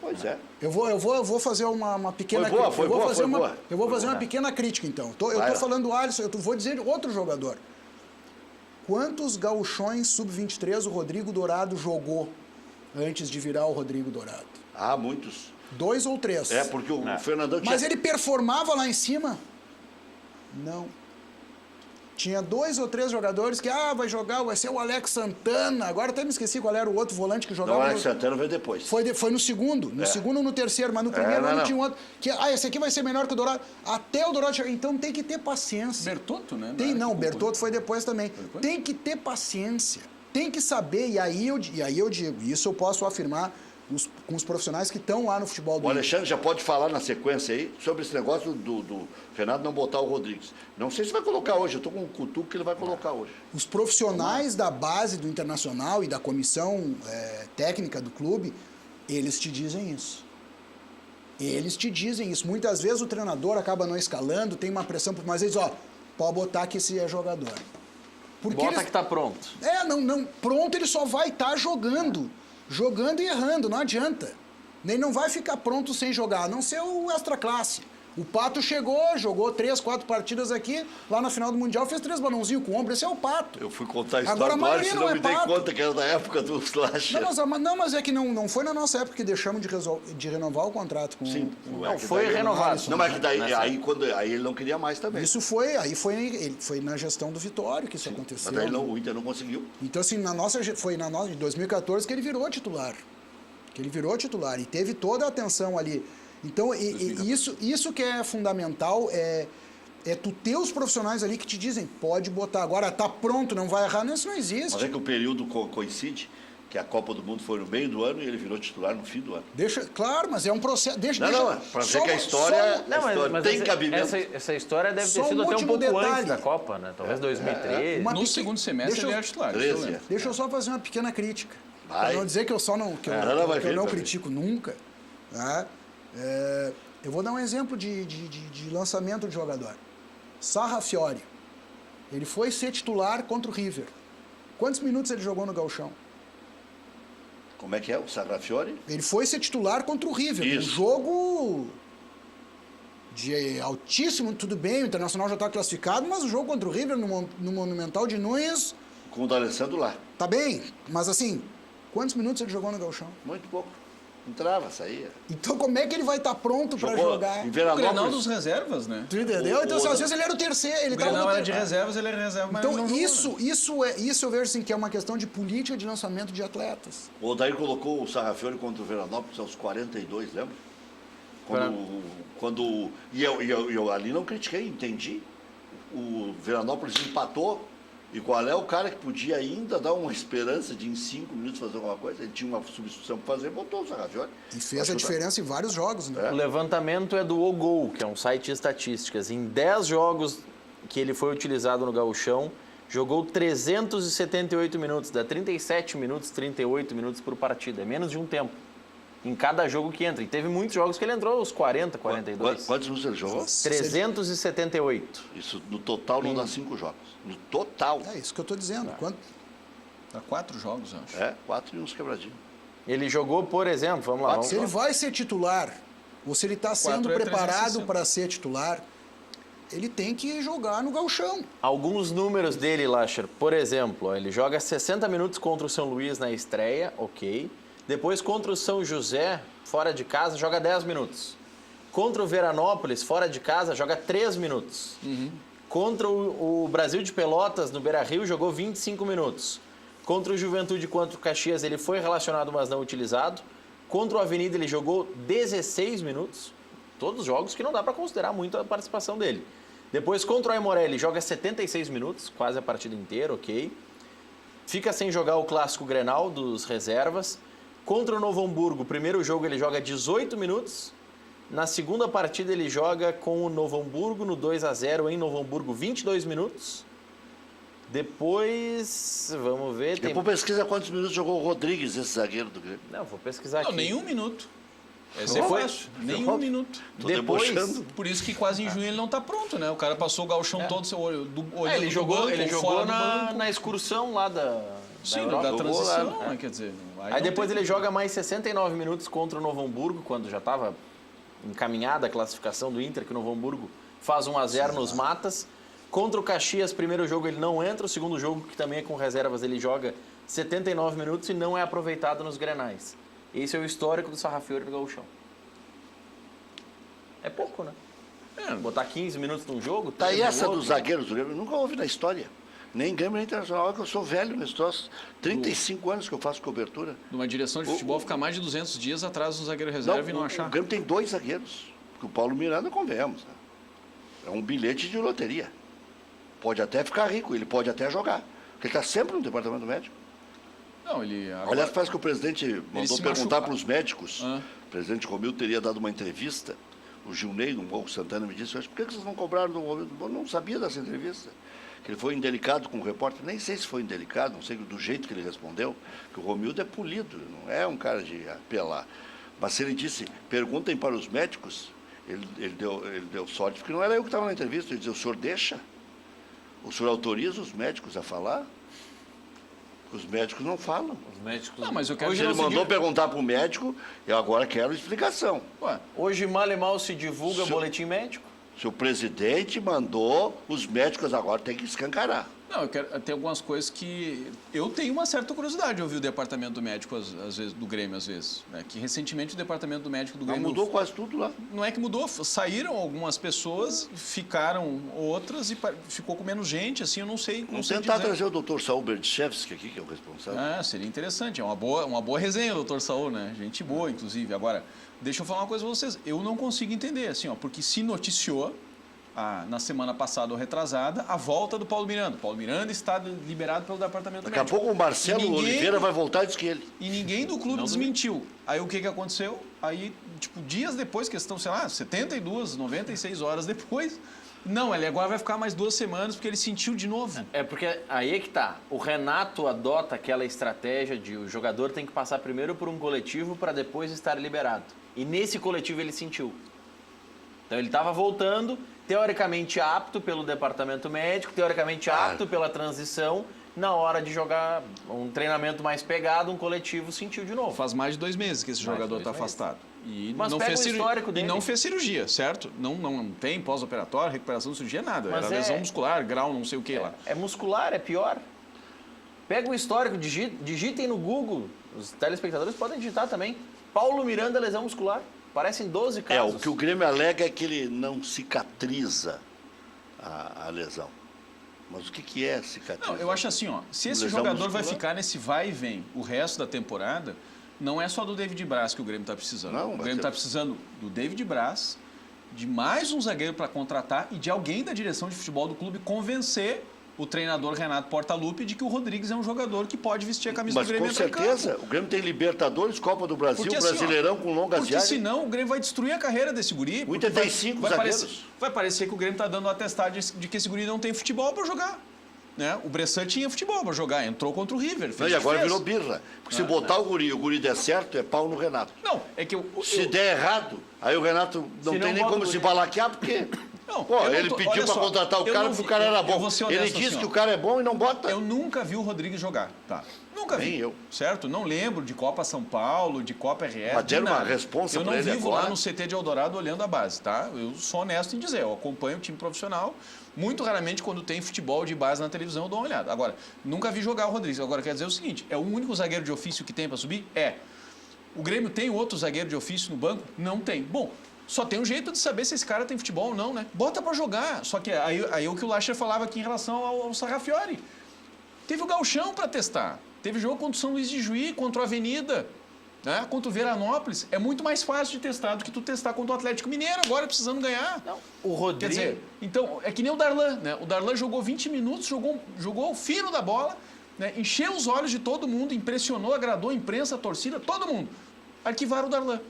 Pois é. Eu vou fazer uma pequena... Foi boa. Eu vou fazer uma pequena crítica, então. Eu estou falando do Alisson, eu vou dizer outro jogador. Quantos gauchões sub-23 o Rodrigo Dourado jogou antes de virar o Rodrigo Dourado? Muitos. 2 ou 3. Porque o Fernandão tinha... Mas ele performava lá em cima? Não. Tinha 2 ou 3 jogadores que, vai ser o Alex Santana. Agora até me esqueci qual era o outro volante que jogava. Não, o Alex Santana veio depois. Foi no segundo. No segundo ou no terceiro, mas no primeiro ano tinha um outro. Que, esse aqui vai ser melhor que o Dourado. Até o Dourado chegar. Então tem que ter paciência. Bertotto, né? O Bertotto foi depois também. Tem que ter paciência. Tem que saber. E aí eu digo, isso eu posso afirmar com os profissionais que estão lá no futebol do... O Alexandre já pode falar na sequência aí sobre esse negócio do Renato não botar o Rodrigues. Não sei se vai colocar hoje, eu estou com um cutuco que ele vai colocar hoje. Os profissionais da base do Internacional e da comissão técnica do clube, eles te dizem isso. Muitas vezes o treinador acaba não escalando, tem uma pressão, mas eles pode botar que esse é jogador. Porque que está pronto. Pronto ele só vai estar jogando. Jogando e errando, não adianta. Nem não vai ficar pronto sem jogar, a não ser o extra classe. O Pato chegou, jogou 3, 4 partidas aqui, lá na final do Mundial fez 3 balãozinhos com o ombro, esse é o Pato. Eu fui contar a história Agora, a do Arce, maioria não não é me dei Pato. conta que era da época do Slasher. Mas é que não foi na nossa época que deixamos de renovar o contrato com Sim, Não, foi renovado. Não, mas que daí aí ele não queria mais também. Isso foi na gestão do Vitório que isso aconteceu. Mas daí o Inter não conseguiu. Então, assim, em 2014 que ele virou titular. E teve toda a atenção ali. Então, isso que é fundamental é tu ter os profissionais ali que te dizem, pode botar agora, tá pronto, não vai errar, isso não existe. Mas é que o período coincide, que a Copa do Mundo foi no meio do ano e ele virou titular no fim do ano. Claro, mas é um processo. Para ver que a história, mas tem cabimento. Essa história deve ter sido até um pouco antes da Copa, né? Talvez 2013. No segundo semestre ele era titular. Deixa eu só fazer uma pequena crítica. Vai. Para não dizer que eu só não, eu não critico nunca. Tá? Eu vou dar um exemplo de lançamento de jogador. Sarrafiori. Ele foi ser titular contra o River. Quantos minutos ele jogou no Gauchão? Como é que é o Sarrafiori? Ele foi ser titular contra o River. Isso. Um jogo de altíssimo, tudo bem, o Internacional já está classificado, mas o jogo contra o River no Monumental de Nunes... Com o D'Alessandro lá. Tá bem, mas assim, quantos minutos ele jogou no Gauchão? Muito pouco. Entrava, saía. Então como é que ele vai estar pronto para jogar? O Grenal dos reservas, né? Tu entendeu? Então, às vezes ele era o terceiro. O Grenal era de reservas, ele era reserva, mas então, não jogou, isso eu vejo assim, que é uma questão de política de lançamento de atletas. O Odair colocou o Sarrafiori contra o Veranópolis aos 42, lembra? E eu ali não critiquei, entendi. O Veranópolis empatou. E qual é o cara que podia ainda dar uma esperança de em 5 minutos fazer alguma coisa? Ele tinha uma substituição para fazer, botou o Sarrafiori. E fez a diferença em vários jogos, né? O levantamento é do OGOL, que é um site de estatísticas. Em 10 jogos que ele foi utilizado no Gauchão, jogou 378 minutos, dá 37 minutos, 38 minutos por partida. É menos de um tempo em cada jogo que entra. E teve muitos jogos que ele entrou aos 40, 42. Quantos minutos ele jogou? 378. Isso no total não dá 5 jogos. No total. É isso que eu estou dizendo. Dá 4 jogos, eu acho. 4 e uns quebradinhos. Ele jogou, por exemplo, vamos lá. Se ele vai ser titular, ou se ele está sendo preparado para ser titular, ele tem que jogar no Gauchão. Alguns números dele, Lascher. Por exemplo, ele joga 60 minutos contra o São Luís na estreia, ok. Depois, contra o São José, fora de casa, joga 10 minutos. Contra o Veranópolis, fora de casa, joga 3 minutos. Contra o Brasil de Pelotas, no Beira-Rio, jogou 25 minutos. Contra o Juventude, contra o Caxias, ele foi relacionado, mas não utilizado. Contra o Avenida, ele jogou 16 minutos. Todos os jogos que não dá para considerar muito a participação dele. Depois, contra o Aimoré, ele joga 76 minutos, quase a partida inteira, ok. Fica sem jogar o clássico Grenal dos reservas. Contra o Novo Hamburgo, primeiro jogo ele joga 18 minutos. Na segunda partida ele joga com o Novo Hamburgo no 2-0 em Novo Hamburgo, 22 minutos. Depois, vamos ver... Depois pesquisa quantos minutos jogou o Rodrigues, esse zagueiro do Grêmio. Não, vou pesquisar aqui. Não, nenhum minuto. Esse é fácil. Nenhum minuto. Depois, por isso que quase em junho ele não está pronto, né? O cara passou o gauchão todo, olhando ele jogou na excursão lá da transição, lá, quer dizer... Aí depois ele joga mais 69 minutos contra o Novo Hamburgo, quando já estava encaminhada a classificação do Inter, que o Novo Hamburgo faz 1-0 nos matas. Contra o Caxias, primeiro jogo ele não entra, o segundo jogo, que também é com reservas, ele joga 79 minutos e não é aproveitado nos grenais. Esse é o histórico do Sarrafiori no Gauchão. É pouco, né? Botar 15 minutos num jogo... Tá aí essa dos zagueiros do Grêmio, nunca houve na história. Nem Grêmio, nem Internacional, que eu sou velho nesse troço. 35 anos que eu faço cobertura. Numa direção de futebol ficar mais de 200 dias atrás do zagueiro reserva e não achar. O Grêmio tem 2 zagueiros. Porque o Paulo Miranda, convenhamos. Né? É um bilhete de loteria. Pode até ficar rico, ele pode até jogar. Porque ele está sempre no departamento médico. Não, ele... Agora... Aliás, parece que o presidente mandou perguntar para os médicos. O presidente Romildo teria dado uma entrevista. O Gilney, do Morro Santana, me disse, por que vocês não cobraram do Romildo? Eu não sabia dessa entrevista. Que ele foi indelicado com o repórter, nem sei se foi indelicado, não sei do jeito que ele respondeu, que o Romildo é polido, não é um cara de apelar. Mas se ele disse, perguntem para os médicos, ele deu sorte, porque não era eu que estava na entrevista, ele disse, o senhor deixa? O senhor autoriza os médicos a falar? Os médicos não falam. Os médicos... Não, mas eu quero Hoje ele mandou perguntar para o médico, eu agora quero explicação. Ué, hoje mal e mal se divulga boletim médico? Se o presidente mandou, os médicos agora têm que escancarar. Não, eu quero ter algumas coisas que... Eu tenho uma certa curiosidade de ouvir o departamento médico, às vezes, do Grêmio, às vezes. Né? Que recentemente o departamento médico do Grêmio... Mas mudou quase tudo lá. Não é que mudou, saíram algumas pessoas, ficaram outras e ficou com menos gente, assim, eu não sei... Vamos tentar trazer o Dr. Saul Berdichevski aqui, que é o responsável. Ah, seria interessante, é uma boa resenha, doutor Saul, né? Gente boa, inclusive. Agora, deixa eu falar uma coisa para vocês, eu não consigo entender, assim, ó, porque se noticiou... na semana passada ou retrasada, a volta do Paulo Miranda. O Paulo Miranda está liberado pelo departamento médico. Daqui a pouco o Marcelo Oliveira vai voltar e diz que ele. E ninguém do clube desmentiu. Aí o que aconteceu? Aí, tipo, dias depois, questão, sei lá, 72, 96 horas depois, não, ele agora vai ficar mais 2 semanas porque ele sentiu de novo. É porque aí é que tá. O Renato adota aquela estratégia de o jogador tem que passar primeiro por um coletivo para depois estar liberado. E nesse coletivo ele sentiu. Então ele estava voltando, teoricamente apto pelo departamento médico, teoricamente apto pela transição, na hora de jogar um treinamento mais pegado, um coletivo sentiu de novo. Faz mais de 2 meses que esse jogador está afastado. E mas não pega fez o histórico dele. E não fez cirurgia, certo? Não tem pós-operatório, recuperação de cirurgia, nada. Mas era lesão muscular, grau, não sei o que lá. É muscular, é pior. Pega o histórico, digitem no Google, os telespectadores podem digitar também. Paulo Miranda, lesão muscular. Parecem 12 casos. O que o Grêmio alega é que ele não cicatriza a lesão. Mas o que é cicatriza? Não, eu acho assim, ó, se esse jogador vai ficar nesse vai e vem o resto da temporada, não é só do David Braz que o Grêmio está precisando. Não, o Grêmio está precisando do David Braz, de mais um zagueiro para contratar e de alguém da direção de futebol do clube convencer o treinador Renato Portaluppi de que o Rodrigues é um jogador que pode vestir a camisa do Grêmio. Mas com certeza, o Grêmio tem Libertadores, Copa do Brasil, porque, Brasileirão assim, com longas viagens. Porque senão o Grêmio vai destruir a carreira desse guri. 85 zagueiros. Vai parecer que o Grêmio está dando um atestado de que esse guri não tem futebol para jogar. Né? O Bressan tinha futebol para jogar, entrou contra o River. E agora virou birra. Porque se botar o guri der certo, é pau no Renato. Não, é que se der errado, aí o Renato não tem nem como se balaquear, porque... Não, ele pediu para contratar o cara porque o cara era bom. Ele disse assim, que o cara é bom e não bota. Eu nunca vi o Rodrigues jogar, tá? Nunca vi. Nem eu. Certo? Não lembro de Copa São Paulo, de Copa RS. Mas deram uma responsa para ele agora. Eu não vivo lá no CT de Eldorado olhando a base, tá? Eu sou honesto em dizer, eu acompanho o time profissional. Muito raramente, quando tem futebol de base na televisão, eu dou uma olhada. Agora, nunca vi jogar o Rodrigues. Agora, quer dizer o seguinte, é o único zagueiro de ofício que tem para subir? É. O Grêmio tem outro zagueiro de ofício no banco? Não tem. Bom, só tem um jeito de saber se esse cara tem futebol ou não, né? Bota pra jogar. Só que aí o que o Lacher falava aqui em relação ao Sarrafiori. Teve o Gauchão pra testar. Teve jogo contra o São Luís de Juí, contra o Avenida, né? Contra o Veranópolis. É muito mais fácil de testar do que tu testar contra o Atlético Mineiro, agora precisando ganhar. Não, o Rodrigo... Quer dizer, então, é que nem o Darlan, né? O Darlan jogou 20 minutos, jogou o fino da bola, né? Encheu os olhos de todo mundo, impressionou, agradou a imprensa, a torcida, todo mundo. Arquivaram o Darlan.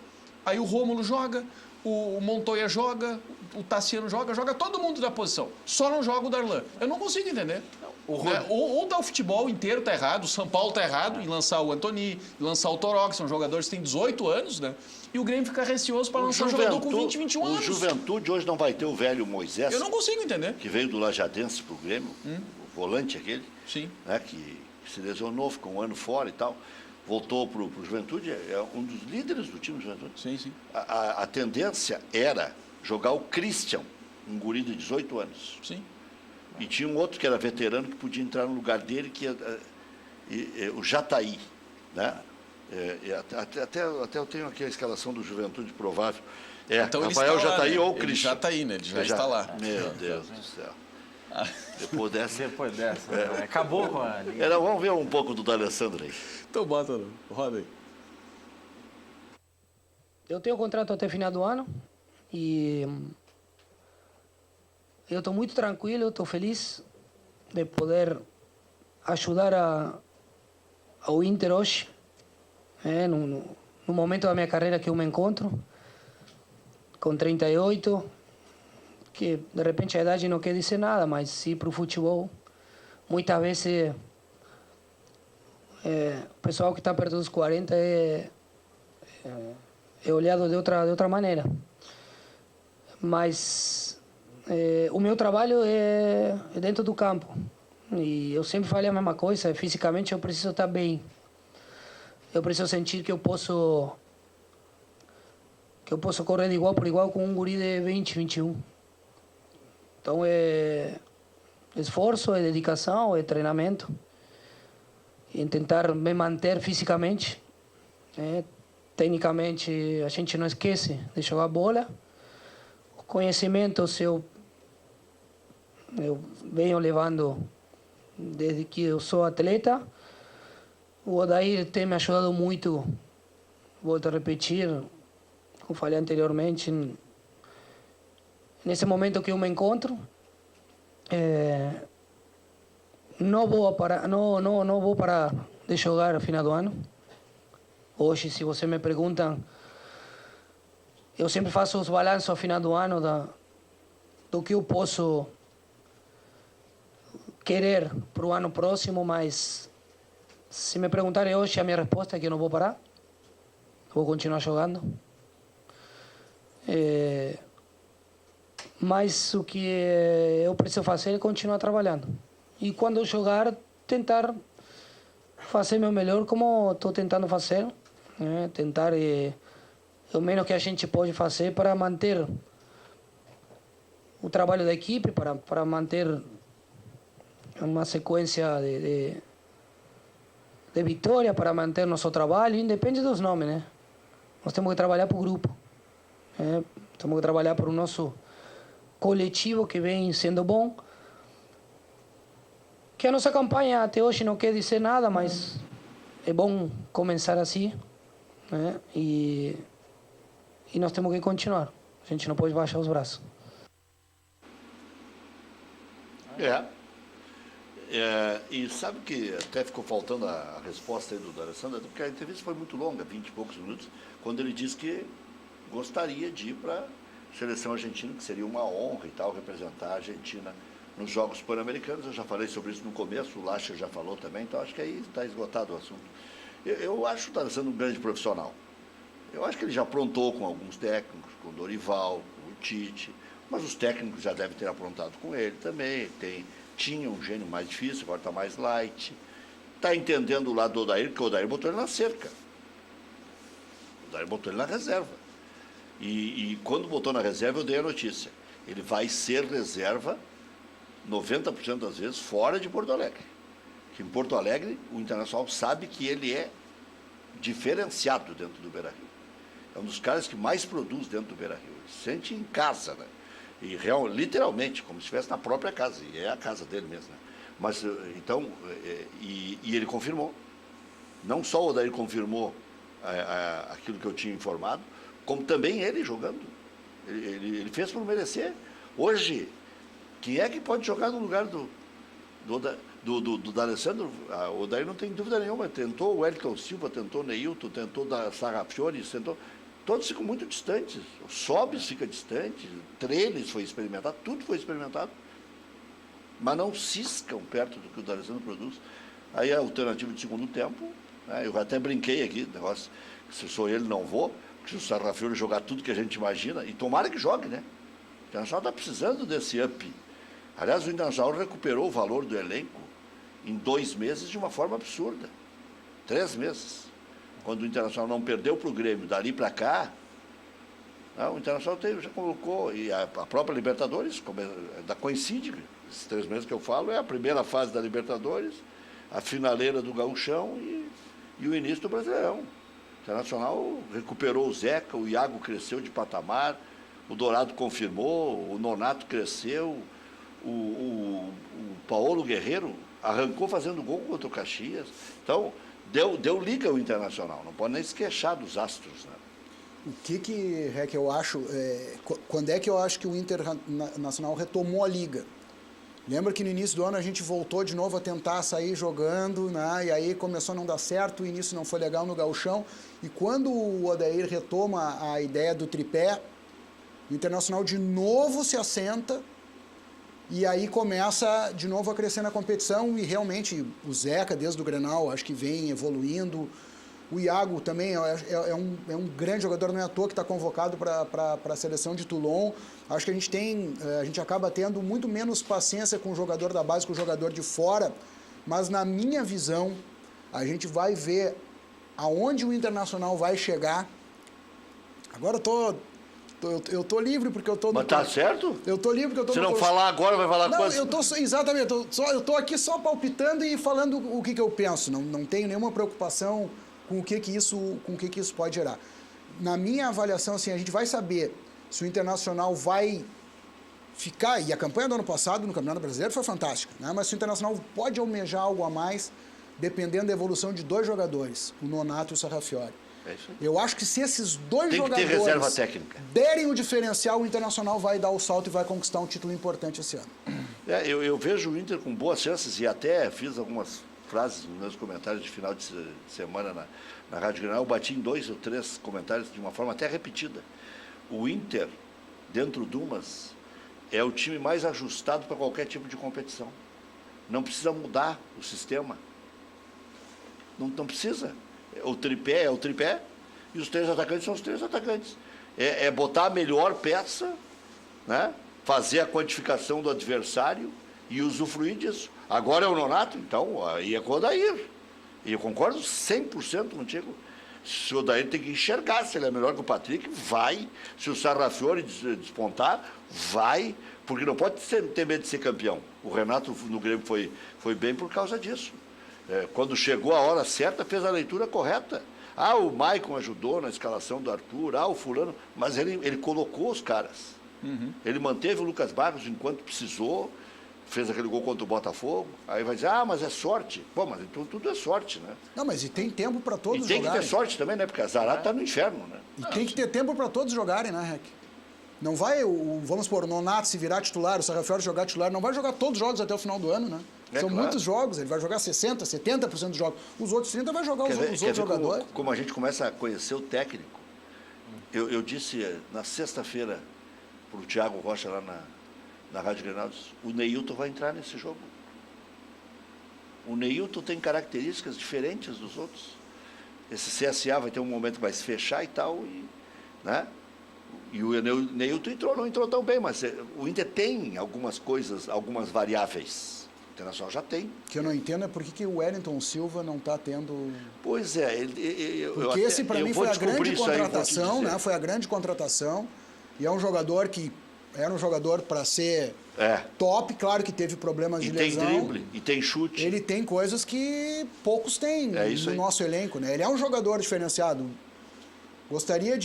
Aí o Rômulo joga... O Montoya joga, o Tassiano joga todo mundo da posição. Só não joga o Darlan. Eu não consigo entender. Ou tá o futebol inteiro tá errado, o São Paulo tá errado em lançar o Antony, lançar o Toró, que são jogadores que têm 18 anos, né? E o Grêmio fica receoso para lançar um jogador com 20, 21 anos. O Juventude hoje não vai ter o velho Moisés. Eu não consigo entender. Que veio do Lajadense pro Grêmio, o volante aquele. Sim. Né, que se lesionou, ficou um ano fora e tal. Voltou para o Juventude, é um dos líderes do time do Juventude. Sim, sim. A tendência era jogar o Christian, um guri de 18 anos. Sim. E tinha um outro que era veterano que podia entrar no lugar dele, que o Jataí. Né? Até eu tenho aqui a escalação do Juventude provável. Então Rafael Jataí, né? ou Christian. Ele já está aí, né? Ele já está lá. Meu Deus do céu. Depois dessa. Acabou com a linha. Vamos ver um pouco do D'Alessandro aí. Então bota, roda aí. Eu tenho contrato até final do ano e eu estou muito tranquilo, estou feliz de poder ajudar ao Inter hoje, no momento da minha carreira que eu me encontro, com 38, que de repente a idade não quer dizer nada, mas sim para o futebol, muitas vezes o pessoal que está perto dos 40 é olhado de outra maneira. Mas o meu trabalho é dentro do campo. E eu sempre falei a mesma coisa, fisicamente eu preciso estar bem. Eu preciso sentir que eu posso correr de igual por igual com um guri de 20, 21. Então é esforço, é dedicação, é treinamento. E tentar me manter fisicamente. Tecnicamente a gente não esquece de jogar bola. O conhecimento eu venho levando desde que eu sou atleta. O Odair tem me ajudado muito, volto a repetir, como falei anteriormente, nesse momento que eu me encontro, não vou parar de jogar no final do ano. Hoje, se você me pergunta, eu sempre faço os balanços ao final do ano do que eu posso querer para o ano próximo, mas se me perguntarem hoje, a minha resposta é que eu não vou parar. Vou continuar jogando. Mas o que eu preciso fazer é continuar trabalhando. E quando eu jogar, tentar fazer meu melhor como estou tentando fazer. Tentar o menos que a gente pode fazer para manter o trabalho da equipe, para manter uma sequência de vitória, para manter nosso trabalho, independe dos nomes, né? Nós temos que trabalhar para o grupo. Temos que trabalhar para o nosso coletivo que vem sendo bom. Que a nossa campanha até hoje não quer dizer nada, mas é bom começar assim, né? E nós temos que continuar. A gente não pode baixar os braços. E sabe que até ficou faltando a resposta aí do D'Alessandro, porque a entrevista foi muito longa, 20 e poucos minutos, quando ele disse que gostaria de ir para a seleção argentina, que seria uma honra e tal, representar a Argentina nos Jogos Pan-Americanos. Eu já falei sobre isso no começo, o Lacher já falou também, então acho que aí está esgotado o assunto. Eu acho que o D'Alessandro um grande profissional. Eu acho que ele já aprontou com alguns técnicos, com o Dorival, com o Tite, mas os técnicos já devem ter aprontado com ele também. Tinha um gênio mais difícil, agora está mais light. Está entendendo o lado do Odair, porque o Odair botou ele na cerca. O Odair botou ele na reserva. E quando botou na reserva, eu dei a notícia. Ele vai ser reserva 90% das vezes fora de Porto Alegre. Que em Porto Alegre, o Internacional sabe que ele é diferenciado dentro do Beira-Rio. É um dos caras que mais produz dentro do Beira-Rio. Ele se sente em casa, né? E literalmente, como se estivesse na própria casa. E é a casa dele mesmo, né? Mas, então, e ele confirmou. Não só o Odair confirmou aquilo que eu tinha informado, como também ele jogando. Ele fez por merecer. Hoje, quem é que pode jogar no lugar do D'Alessandro? O Odair não tem dúvida nenhuma. Tentou o Wellington Silva, tentou o Neilton, tentou o Sarrafiori, tentou... Todos ficam muito distantes. O Sobis fica distante, o Trellis foi experimentado, tudo foi experimentado. Mas não ciscam perto do que o D'Alessandro produz. Aí a alternativa de segundo tempo, né, eu até brinquei aqui, negócio, se sou ele não vou, porque se o Sarrafiori jogar tudo que a gente imagina, e tomara que jogue, né? O Internacional está precisando desse up. Aliás, o Internacional recuperou o valor do elenco em 2 meses de uma forma absurda. 3 meses. Quando o Internacional não perdeu para o Grêmio, dali para cá, o Internacional já colocou, e a própria Libertadores, coincide, esses 3 meses que eu falo, é a primeira fase da Libertadores, a finaleira do Gauchão e o início do Brasileirão. O Internacional recuperou o Zeca, o Iago cresceu de patamar, o Dourado confirmou, o Nonato cresceu, o Paulo Guerreiro arrancou fazendo gol contra o Caxias. Então, deu liga ao Internacional, não pode nem se queixar dos astros, né? O que eu acho, quando é que eu acho que o Internacional retomou a liga? Lembra que no início do ano a gente voltou de novo a tentar sair jogando, né? E aí começou a não dar certo, o início não foi legal no Gauchão, e quando o Odair retoma a ideia do tripé, o Internacional de novo se assenta, e aí começa de novo a crescer na competição, e realmente o Zeca, desde o Grenal, acho que vem evoluindo. O Iago também é um grande jogador, não é à toa que está convocado para a seleção de Toulon. Acho que a gente acaba tendo muito menos paciência com o jogador da base que o jogador de fora, mas na minha visão, a gente vai ver aonde o Internacional vai chegar. Agora eu tô livre porque eu tô... Mas tá certo? Eu tô livre porque eu tô... Se não falar agora, vai falar não, coisa... exatamente, eu tô aqui só palpitando e falando o que eu penso. Não tenho nenhuma preocupação com o que isso pode gerar. Na minha avaliação, assim, a gente vai saber se o Internacional vai ficar... E a campanha do ano passado no Campeonato Brasileiro foi fantástica, né? Mas se o Internacional pode almejar algo a mais, dependendo da evolução de 2 jogadores, o Nonato e o Sarrafiori. É isso aí. Eu acho que se esses 2 Tem que ter jogadores reserva técnica. derem o diferencial, o Internacional vai dar o salto e vai conquistar um título importante esse ano. Eu vejo o Inter com boas chances e até fiz algumas frases nos meus comentários de final de semana na Rádio Grenal. Eu bati em 2 ou 3 comentários de uma forma até repetida. O Inter, dentro do Dumas, é o time mais ajustado para qualquer tipo de competição. Não precisa mudar o sistema. Não precisa. O tripé é o tripé e os 3 atacantes são os 3 atacantes. É botar a melhor peça, né? Fazer a quantificação do adversário e usufruir disso. Agora é o Nonato, então aí é com o Odair. E eu concordo 100% contigo. Se o Odair tem que enxergar se ele é melhor que o Patrick, vai. Se o Sarrafiori despontar, vai. Porque não pode ter medo de ser campeão. O Renato no Grêmio foi bem por causa disso. Quando chegou a hora certa, fez a leitura correta. O Maicon ajudou na escalação do Arthur, o fulano, mas ele colocou os caras. Uhum. Ele manteve o Lucas Barros enquanto precisou, fez aquele gol contra o Botafogo. Aí vai dizer, mas é sorte. Bom, mas tudo é sorte, né? Não, mas e tem tempo para todos jogarem. E tem que ter sorte também, né? Porque a Zarate está no inferno, né? E tem que ter tempo para todos jogarem, né, Rec? Não vai, vamos supor, o Nonato se virar titular, o Sarrafiori jogar titular, não vai jogar todos os jogos até o final do ano, né? São claro. Muitos jogos, ele vai jogar 60%, 70% dos jogos. Os outros 30% vai jogar os outros jogadores. Como a gente começa a conhecer o técnico, eu disse na sexta-feira para o Thiago Rocha lá na Rádio Grenal, o Neilton vai entrar nesse jogo. O Neilton tem características diferentes dos outros. Esse CSA vai ter um momento que vai se fechar e tal, né? E o Neilton não entrou tão bem, mas o Inter tem algumas coisas, algumas variáveis. O Internacional já tem. O que eu não entendo é por que o Wellington Silva não está tendo... Pois é. Porque esse, para mim, foi a grande contratação, né? Foi a grande contratação. E é um jogador que era um jogador para ser top. Claro que teve problemas de lesão. E tem drible, e tem chute. Ele tem coisas que poucos têm no nosso elenco, né? Ele é um jogador diferenciado. Gostaria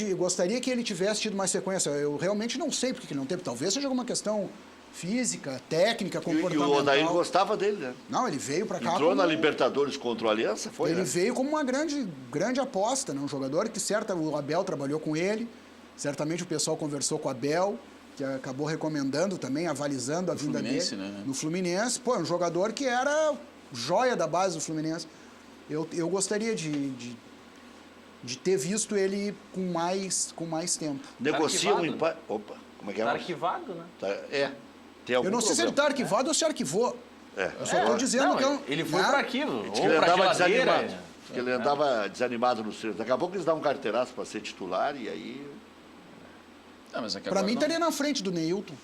que ele tivesse tido mais sequência. Eu realmente não sei porque ele não teve. Talvez seja alguma questão física, técnica, comportamental. E o Odair gostava dele, né? Não, ele veio para cá... Entrou na Libertadores contra o Aliança, foi, Ele veio como uma grande aposta, né? Um jogador que, o Abel trabalhou com ele, certamente o pessoal conversou com o Abel, que acabou recomendando também, avalizando a vinda dele. Né? No Fluminense. Pô, um jogador que era joia da base do Fluminense. Eu gostaria de ter visto ele com mais tempo. Negocia um empate... Opa, como é que é? Tá arquivado, né? Tem algum eu não sei se ele está arquivado ou se arquivou. Eu só estou dizendo que... Ele foi para arquivo, ou ele para geladeira. Porque ele andava desanimado nos treinos. Daqui a pouco eles dão um carteiraço para ser titular e aí... Para mim, estaria na frente do Neilton.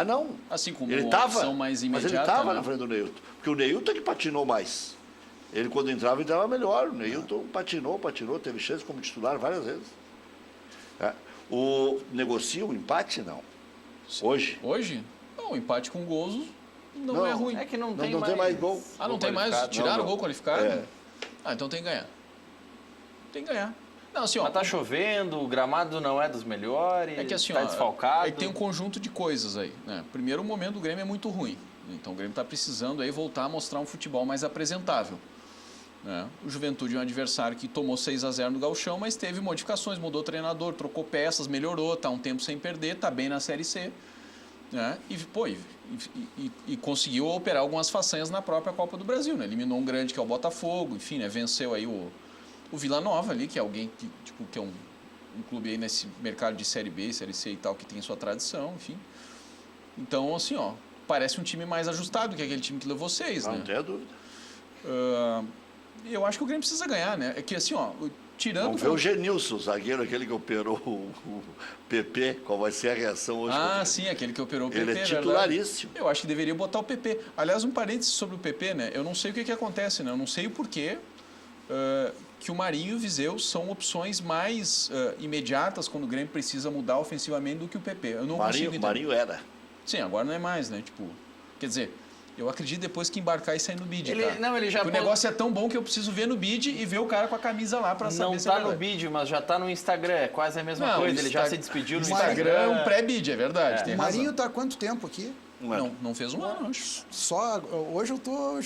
Não. Assim como ele uma opção mais imediata. Mas ele estava, né? na frente do Neilton. Porque o Neilton é que patinou mais. Ele, quando entrava melhor. O Neilton patinou, teve chance como titular várias vezes. Negocia o empate, não. Sim. Hoje? Hoje? Não, o empate com gols não é ruim. É que não tem gol. Não tem mais? Tiraram o gol qualificado? Então tem que ganhar. Tem que ganhar. Não, assim, mas tá chovendo, o gramado não é dos melhores, é que, assim, tá desfalcado. Aí tem um conjunto de coisas aí, né? Primeiro, o momento do Grêmio é muito ruim. Então o Grêmio está precisando aí voltar a mostrar um futebol mais apresentável. Né? O Juventude é um adversário que tomou 6-0 no Gauchão, mas teve modificações, mudou o treinador, trocou peças, melhorou, está um tempo sem perder, está bem na Série C. Né? E conseguiu operar algumas façanhas na própria Copa do Brasil. Né? Eliminou um grande que é o Botafogo, enfim, né? Venceu aí o Vila Nova ali, que é alguém que é um clube aí nesse mercado de Série B, Série C e tal, que tem sua tradição, enfim. Então, assim, parece um time mais ajustado que aquele time que levou 6, né? Não tem dúvida. Eu acho que o Grêmio precisa ganhar, né? É que assim, ó, tirando... Vamos ver o Genilson, o zagueiro, aquele que operou o PP, qual vai ser a reação hoje? Sim, aquele que operou o PP, ele é titularíssimo. Eu acho que deveria botar o PP. Aliás, um parênteses sobre o PP, né? Eu não sei o que acontece, né? Eu não sei o porquê que o Marinho e o Viseu são opções mais imediatas quando o Grêmio precisa mudar ofensivamente do que o PP. Eu não consigo entender. Marinho era. Sim, agora não é mais, né? Tipo, quer dizer... Eu acredito depois que embarcar e sair no bid, Ele já o negócio é tão bom que eu preciso ver no bid e ver o cara com a camisa lá para saber não se tá é no bid, mas já tá no Instagram, é quase a mesma Não, coisa. Ele já se despediu no Instagram. É um pré-bid, é verdade. Tem O Marinho razão. tá há quanto tempo aqui? Não fez um ano, acho. Só hoje eu tô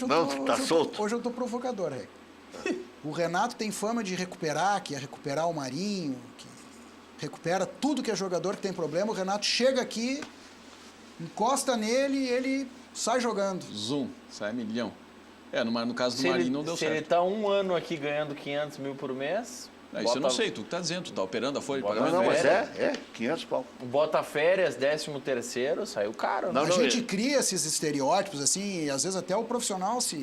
solto. Hoje eu tô provocador, Rei. O Renato tem fama de recuperar, que é recuperar o Marinho, que recupera tudo que é jogador que tem problema. O Renato chega aqui, encosta nele e ele sai jogando. Zoom, sai milhão. No caso do Marinho não deu certo. Se ele tá um ano aqui ganhando 500 mil por mês... Isso eu não sei, tu que tá dizendo, tu tá operando a folha de pagamento. Não, mas é 500 pau. Bota férias, 13º, saiu caro. A gente cria esses estereótipos, assim, e às vezes até o profissional se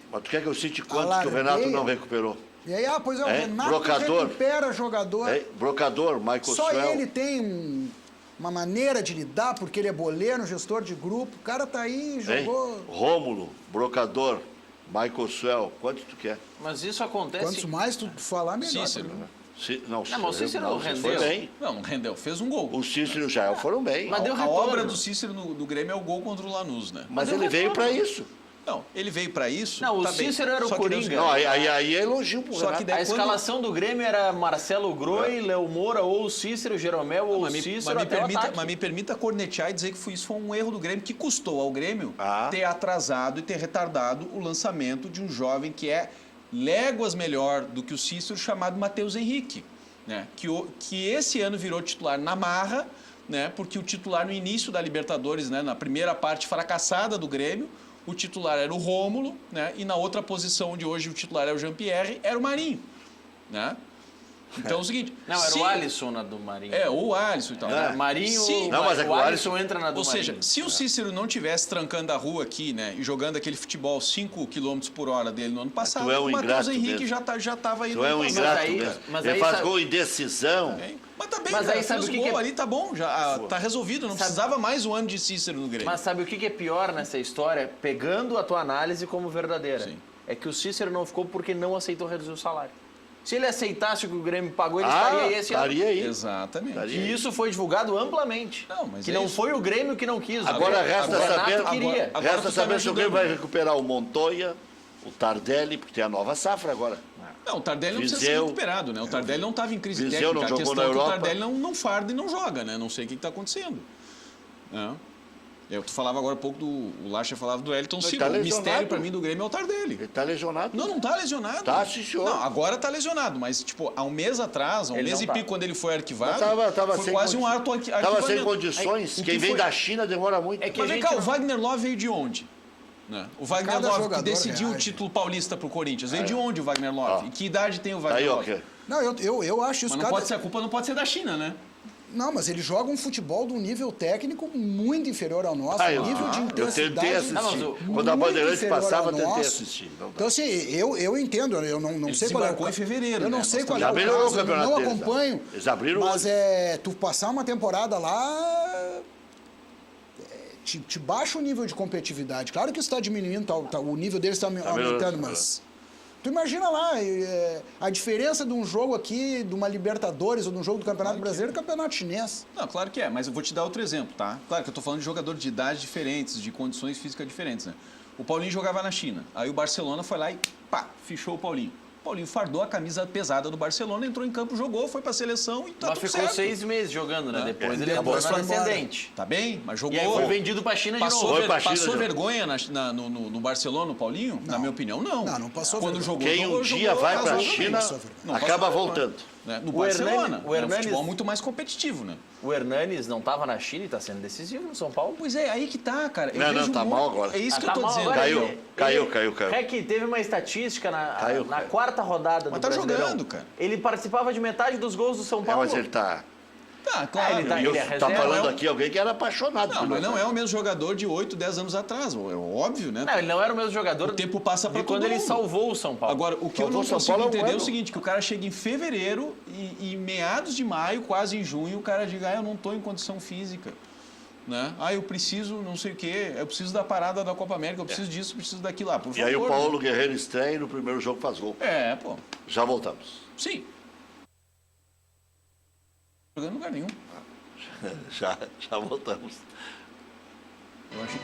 Mas tu quer que eu cite quanto que o Renato não recuperou? E aí, o Renato brocador. recupera jogador. Brocador, Michael Só Swell. ele tem uma maneira de lidar, porque ele é boleiro, gestor de grupo. O cara tá aí, jogou... Rômulo, brocador, Michael Swell, quanto tu quer? Mas isso acontece... Quanto mais tu falar, melhor. Cícero. Mas o Cícero não rendeu. Foi bem. Não rendeu. Fez um gol. O Cícero e o Jael foram bem. Mas deu A retorno. obra do Cícero no Grêmio é o gol contra o Lanús, né? Mas ele veio para isso. Não, ele veio para isso. Não, o tá bem. Cícero era o Só que Coringa. Não, aí é elogio pro Só Renato. que daí A escalação do Grêmio era Marcelo Groi, Léo Moura, ou o Cícero, Jeromel, ou o Cícero, até o ataque. Mas me permita cornetear e dizer que isso foi um erro do Grêmio que custou ao Grêmio ter atrasado e ter retardado o lançamento de um jovem que é léguas melhor do que o Cícero, chamado Matheus Henrique, né? Que esse ano virou titular na marra, né? Porque o titular no início da Libertadores, né? Na primeira parte fracassada do Grêmio, o titular era o Rômulo, né? E na outra posição, onde hoje o titular é o Jean-Pierre, era o Marinho, né? Então é o seguinte... Não, era o Alisson na do Marinho. Ou o Alisson e tal. Marinho, o Alisson entra na do Marinho. Ou seja, se o Cícero não tivesse trancando a rua aqui, né, e jogando aquele futebol 5 km por hora dele no ano passado, o Matheus Henrique já estava aí no ano passado. Tu é um ingrato mesmo. Ele faz gol em decisão. Mas tá bem, mas cara, aí sabe o que ali tá bom, já tá resolvido, não precisava mais um ano de Cícero no Grêmio. Mas sabe o que é pior nessa história? Pegando a tua análise como verdadeira. Sim. É que o Cícero não ficou porque não aceitou reduzir o salário. Se ele aceitasse o que o Grêmio pagou, ele estaria aí esse ano. Aí. Exatamente. E isso foi divulgado amplamente. Não foi o Grêmio que não quis. Agora resta saber, queria. Resta saber se o Grêmio vai recuperar o Montoya, o Tardelli, porque tem a nova safra agora. Não, o Tardelli não precisa ser recuperado, né? O Tardelli não estava em crise Viseu técnica. Não A jogou questão na é que o Europa. Tardelli não farda e não joga, né? Não sei o que está acontecendo. Tu falava agora um pouco o Lacha falava do Elton Silva. Tá o mistério para mim do Grêmio é o Tardelli. Ele está lesionado. Não está lesionado. Tá, senhor. Não, agora está lesionado, mas tipo, há um mês atrás, um mês e pico, quando ele foi arquivado, foi quase um ato arquivamento. Estava sem condições. Quem vem da China demora muito. Mas vem cá, o Wagner Love veio de onde? O Wagner Love que decidiu o reage. título paulista pro Corinthians. Veio de onde o Wagner Love? E que idade tem o Wagner Love? Ok. Não, eu acho isso... Mas não pode ser, a culpa não pode ser da China, né? Não, mas ele joga um futebol de um nível técnico muito inferior ao nosso, um nível de Eu intensidade... tentei assistir. Quando a Bandeirante passava, eu tentei assistir. Então, assim, eu entendo, eu não sei qual é... Ele em fevereiro, Eu não né? sei qual é Já o abriram o caso, eu campeonato não deles, acompanho. Eles abriram mas tu passar uma temporada lá... Te baixa o nível de competitividade. Claro que isso está diminuindo, o nível deles está aumentando, mas... Tu imagina lá, a diferença de um jogo aqui, de uma Libertadores ou de um jogo do Campeonato Brasileiro e do Campeonato Chinês. Não, claro que é, mas eu vou te dar outro exemplo, tá? Claro que eu tô falando de jogadores de idades diferentes, de condições físicas diferentes, né? O Paulinho jogava na China, aí o Barcelona foi lá e fichou o Paulinho. O Paulinho fardou a camisa pesada do Barcelona, entrou em campo, jogou, foi pra seleção e tá mas tudo ficou certo. 6 meses jogando, né? Depois ele depois entrou na foi embora. descendente. Tá bem, mas jogou. E aí foi vendido pra China de novo. Passou vergonha no Barcelona, o Paulinho? Na minha opinião, não. Não passou Quando vergonha. jogou, Quem um dia vai para a China, acaba voltando. Né? No O Barcelona, o é um futebol muito mais competitivo, né? O Hernanes não estava na China e está sendo decisivo no São Paulo. Pois é, aí que tá, cara. Não, tá mal agora. É isso que tá eu tô mal dizendo. agora. Caiu. É que teve uma estatística na Caiu. quarta rodada Mas do tá Brasileirão. jogando, cara. Ele participava de metade dos gols do São Paulo. Mas ele tá... Ah, claro. ele E é está reserva. falando aqui alguém que era apaixonado Não, por mas nós. não é o mesmo jogador de 8, 10 anos atrás. É óbvio, né? Não, ele não era o mesmo jogador O tempo passa pra de quando todo ele mundo. salvou o São Paulo. Agora, o que eu não São consigo Paulo é um entender é o ano. seguinte, que o cara chega em fevereiro e meados de maio, quase em junho, o cara diga, eu não estou em condição física. Né? Eu preciso não sei o quê, eu preciso da parada da Copa América, eu preciso disso, eu preciso daquilo lá, por favor. E aí o Paulo Guerreiro estreia e no primeiro jogo faz gol. Pô. Já voltamos. Sim. Não jogando em lugar nenhum. Já voltamos. Eu acho.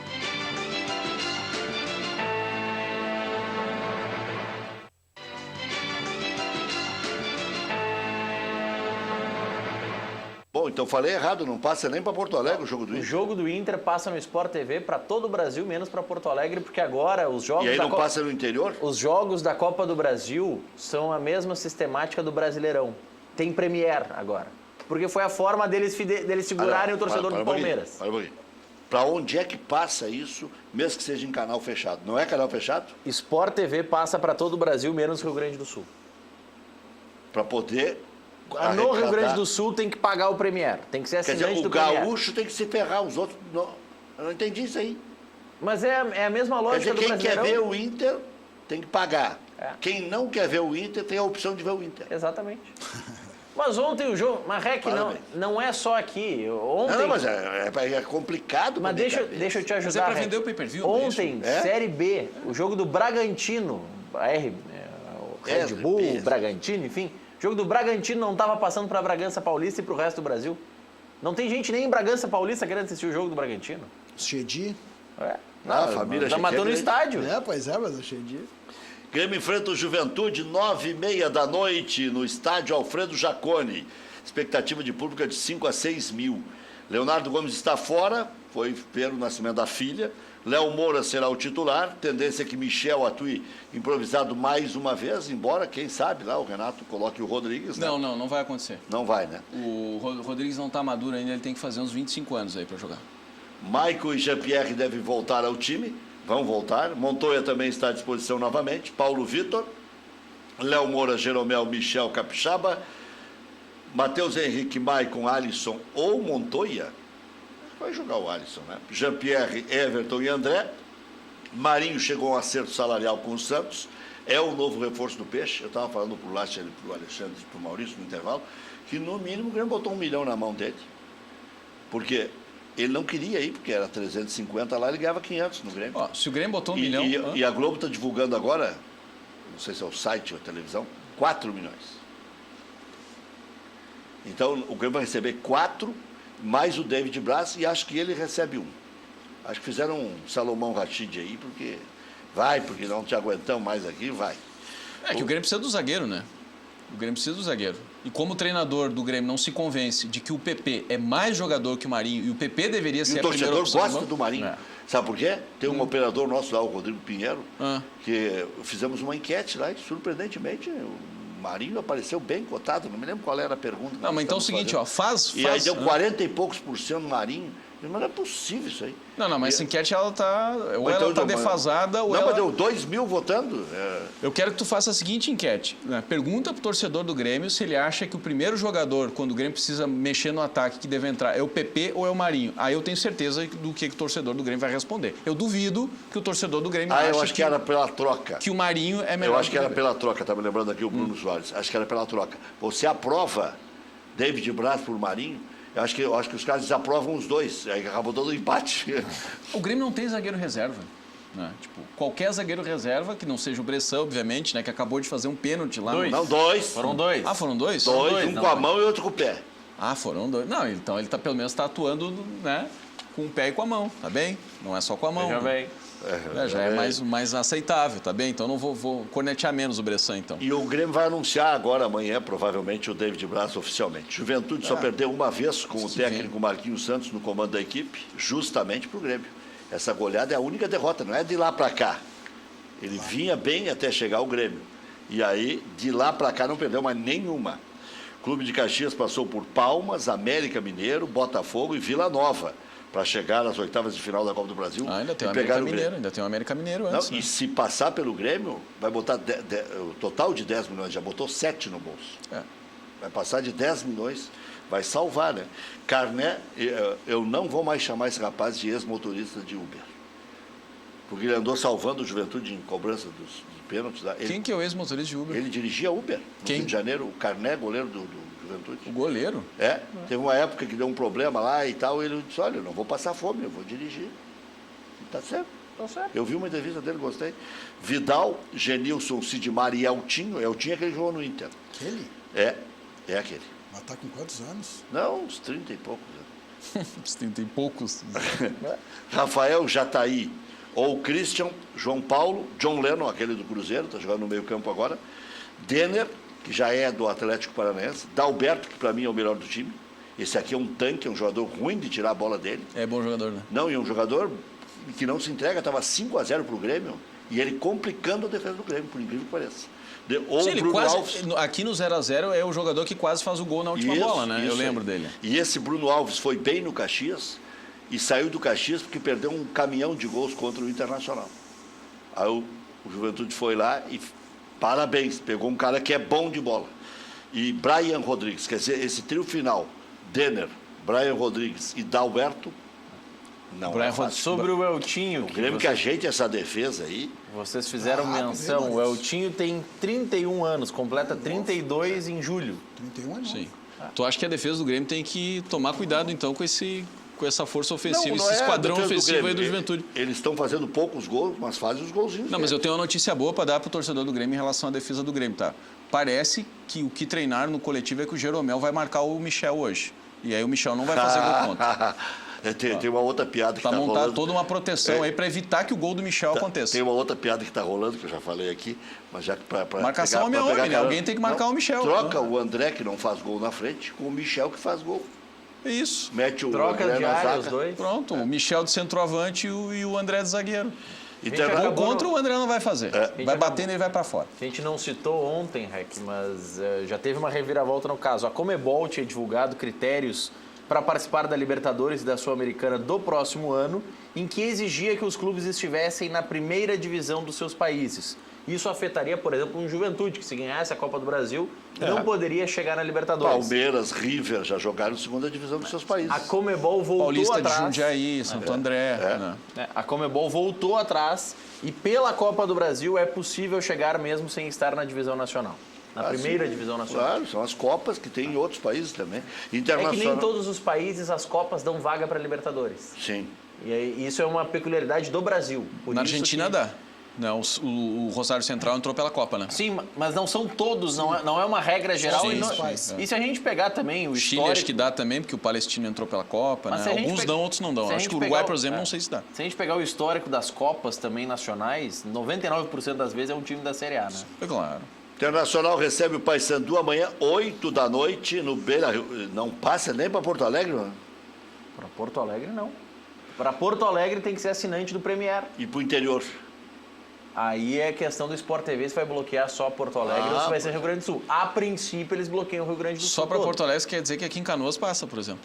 Bom, então falei errado, não passa nem para Porto Alegre o jogo do O Inter. jogo do Inter passa no Sport TV para todo o Brasil, menos para Porto Alegre, porque agora os jogos E aí da não Copa... passa no interior? Os jogos da Copa do Brasil são a mesma sistemática do Brasileirão. Tem Premier agora. Porque foi a forma deles segurarem o torcedor do Palmeiras. Para onde é que passa isso, mesmo que seja em canal fechado? Não é canal fechado? Sport TV passa para todo o Brasil, menos Rio Grande do Sul. Para poder No Rio Grande do Sul tem que pagar o Premier. Tem que ser Quer assinante dizer, do o Premier. gaúcho tem que se ferrar, os outros não. Eu não entendi isso aí. Mas é a mesma Quer lógica dizer, do quem Brasileirão. quer ver o Inter tem que pagar. É. Quem não quer ver o Inter tem a opção de ver o Inter. Exatamente. Mas ontem o jogo... Mas, Rec, não é só aqui. Ontem... Não, mas é complicado. Mas pra minha deixa eu te ajudar. Mas é pra Rec. vender o pay-per-view, Ontem, é? Série B, o jogo do Bragantino, o Red Bull, isso. Bragantino, enfim. O jogo do Bragantino não estava passando para Bragança Paulista e para o resto do Brasil. Não tem gente nem em Bragança Paulista querendo assistir o jogo do Bragantino. Xedi. A família já matou no Xedi. estádio. Pois é, mas o Xedi. Grêmio enfrenta o Juventude, 9h30 da noite, no estádio Alfredo Jaconi. Expectativa de público é de 5 a 6 mil. Leonardo Gomes está fora, foi pelo nascimento da filha. Léo Moura será o titular. Tendência é que Michel atue improvisado mais uma vez, embora, quem sabe, lá o Renato coloque o Rodrigues. Né? Não vai acontecer. Não vai, né? O Rodrigues não está maduro ainda, ele tem que fazer uns 25 anos aí para jogar. Maicon e Jean-Pierre devem voltar ao time. Vão voltar. Montoya também está à disposição novamente. Paulo Vitor. Léo Moura, Jeromel, Michel, Capixaba. Matheus Henrique, Maicon, Alisson ou Montoya. Vai jogar o Alisson, né? Jean-Pierre, Everton e André. Marinho chegou a um acerto salarial com o Santos. É o novo reforço do Peixe. Eu estava falando para o Alexandre e para o Maurício no intervalo, que no mínimo o Grêmio botou 1 milhão na mão dele. Porque ele não queria ir, porque era 350 lá, ele ganhava 500 no Grêmio. Ó, se o Grêmio botou 1 milhão... E a Globo está divulgando agora, não sei se é o site ou a televisão, 4 milhões. Então o Grêmio vai receber 4, mais o David Braz, e acho que ele recebe 1. Acho que fizeram um Salomão Rachid aí, porque não te aguentamos mais aqui, vai. É que o Grêmio precisa do zagueiro, né? O Grêmio precisa do zagueiro. E como o treinador do Grêmio não se convence de que o PP é mais jogador que o Marinho e o PP deveria ser a primeira opção... O torcedor gosta do Marinho. É. Sabe por quê? Tem um operador nosso lá, o Rodrigo Pinheiro, Ah. que fizemos uma enquete lá e, surpreendentemente, o Marinho apareceu bem cotado. Não me lembro qual era a pergunta. Não, mas então é o seguinte, ó, faz... E aí deu 40 e poucos por cento no Marinho. Mas não é possível isso aí. Não, mas essa enquete ela tá... Ou então ela tá deu, defasada, ou não, ela... mas deu 2 mil votando. Eu quero que tu faça a seguinte enquete. Né? Pergunta pro torcedor do Grêmio se ele acha que o primeiro jogador, quando o Grêmio precisa mexer no ataque, que deve entrar, é o PP ou é o Marinho. Aí eu tenho certeza do que o torcedor do Grêmio vai responder. Eu duvido que o torcedor do Grêmio eu acho que era pela troca. que o Marinho é melhor. Eu acho que era pela troca, tá me lembrando aqui o Bruno Soares. Acho que era pela troca. Você aprova David Braz por Marinho? Eu acho que os caras desaprovam os dois. Aí acabou dando empate. O Grêmio não tem zagueiro reserva. Né? Tipo, qualquer zagueiro reserva, que não seja o Bressan, obviamente, né? Que acabou de fazer um pênalti lá. Dois. Não, 2. Foram 2. Ah, foram 2? Dois, um não, com a não. mão e outro com o pé. Ah, foram 2. Não, então ele tá, pelo menos está atuando, né? Com o pé e com a mão, tá bem? Não é só com a mão. Já né? vem. Já é mais aceitável, tá bem? Então não vou cornetear menos o Bressan, então. E o Grêmio vai anunciar agora, amanhã, provavelmente, o David Braz oficialmente. Juventude só perdeu uma vez com o técnico Marquinhos Santos no comando da equipe, justamente para o Grêmio. Essa goleada é a única derrota, não é de lá para cá. Ele vinha bem até chegar ao Grêmio. E aí, de lá para cá, não perdeu mais nenhuma. Clube de Caxias passou por Palmas, América Mineiro, Botafogo e Vila Nova, para chegar às oitavas de final da Copa do Brasil. Ainda tem e o pegar América o Mineiro, Grêmio. ainda tem o América Mineiro Não, antes. Né? e se passar pelo Grêmio, vai botar o total de 10 milhões, já botou 7 no bolso. É. Vai passar de 10 milhões Vai salvar, né? Carné, eu não vou mais chamar esse rapaz de ex-motorista de Uber. Porque ele andou salvando o Juventude em cobrança dos pênaltis. Quem que é o ex-motorista de Uber? Ele dirigia Uber no Quem? Rio de Janeiro, o Carné, goleiro do Juventude. O goleiro? Teve uma época que deu um problema lá e tal, e ele disse, olha, eu não vou passar fome, eu vou dirigir. E tá certo. Tá certo. Eu vi uma entrevista dele, gostei. Vidal, Genilson, Sidmar e Eltinho. Eltinho é aquele que jogou no Inter. Aquele? É aquele. Mas tá com quantos anos? Não, uns 30 e poucos. Uns 30 e poucos. Rafael Jataí, ou Christian, João Paulo, John Lennon, aquele do Cruzeiro, está jogando no meio campo agora. Denner, que já é do Atlético Paranaense. Dalberto, que para mim é o melhor do time. Esse aqui é um tanque, é um jogador ruim de tirar a bola dele. É bom jogador, né? Não, e um jogador que não se entrega, estava 5-0 para o Grêmio, e ele complicando a defesa do Grêmio, por incrível que pareça. Ou Sim, o Bruno quase, Alves. aqui no 0x0 é o jogador que quase faz o gol na última bola, né? Eu lembro dele. E esse Bruno Alves foi bem no Caxias e saiu do Caxias porque perdeu um caminhão de gols contra o Internacional. Aí o Juventude foi lá e parabéns, pegou um cara que é bom de bola. E Brian Rodrigues, quer dizer, esse trio final, Denner, Brian Rodrigues e Dalberto, não é fácil. Sobre o Eltinho. O Grêmio que ajeite essa defesa aí. Vocês fizeram menção. O Eltinho tem 31 anos, completa 32 em julho. 31 anos? Sim. Tu acha que a defesa do Grêmio tem que tomar cuidado, então, com essa força ofensiva, Não esse é esquadrão a defesa do ofensivo aí do Grêmio. Juventude? Eles estão fazendo poucos gols, mas fazem os golzinhos. Não, mas eu tenho uma notícia boa para dar para o torcedor do Grêmio em relação à defesa do Grêmio, tá? Parece que o que treinaram no coletivo é que o Jeromel vai marcar o Michel hoje. E aí o Michel não vai fazer gol contra. Tem uma outra piada que Está está montada rolando. toda uma proteção aí para evitar que o gol do Michel aconteça. Tem uma outra piada que está rolando, que eu já falei aqui, mas já para Marcação homem a homem, né? Alguém tem que marcar o Michel. Troca né? o André, que não faz gol na frente, com o Michel, que faz gol. É isso. Mete o Troca André de na área zaga. os dois. Pronto, o Michel de centroavante e o André de zagueiro. Interna- Gol contra o André não vai fazer. Vai batendo e vai para fora. A gente não citou ontem, Rec, mas já teve uma reviravolta no caso. A Comebol tinha divulgado critérios para participar da Libertadores e da Sul-Americana do próximo ano, em que exigia que os clubes estivessem na primeira divisão dos seus países. Isso afetaria, por exemplo, um Juventude, que se ganhasse a Copa do Brasil, não poderia chegar na Libertadores. Palmeiras, River já jogaram segunda divisão dos seus países. A Comebol voltou Paulista atrás. de Jundiaí, Santo André. Né? A Comebol voltou atrás e pela Copa do Brasil é possível chegar mesmo sem estar na divisão nacional. Na primeira sim, divisão nacional. Claro, são as Copas que tem em outros países também. É Internacional. que nem em todos os países as Copas dão vaga para Libertadores. Sim. E aí, isso é uma peculiaridade do Brasil. Por Na isso Argentina que... dá. Não, o Rosário Central entrou pela Copa, né? Sim, mas não são todos, não é uma regra geral. Sim, e, não... sim, e se a gente pegar também o Chile histórico... acho que dá também, porque o Palestino entrou pela Copa, Mas né? se a gente Alguns pega- dão, outros não dão. se a Acho gente que o Uruguai, pegar por o- exemplo, não sei se dá. Se a gente pegar o histórico das Copas também nacionais, 99% das vezes é um time da Série A, né? É claro. Internacional recebe o Paysandu amanhã, 8 da noite, no Beira-Rio. Não passa nem para Porto Alegre, mano. Para Porto Alegre, não. Para Porto Alegre tem que ser assinante do Premier. E para o interior. Aí é questão do Sport TV se vai bloquear só Porto Alegre ou se vai ser Rio Grande do Sul. A princípio, eles bloqueiam o Rio Grande do Sul. Só para todo. Porto Alegre quer dizer que aqui em Canoas passa, por exemplo.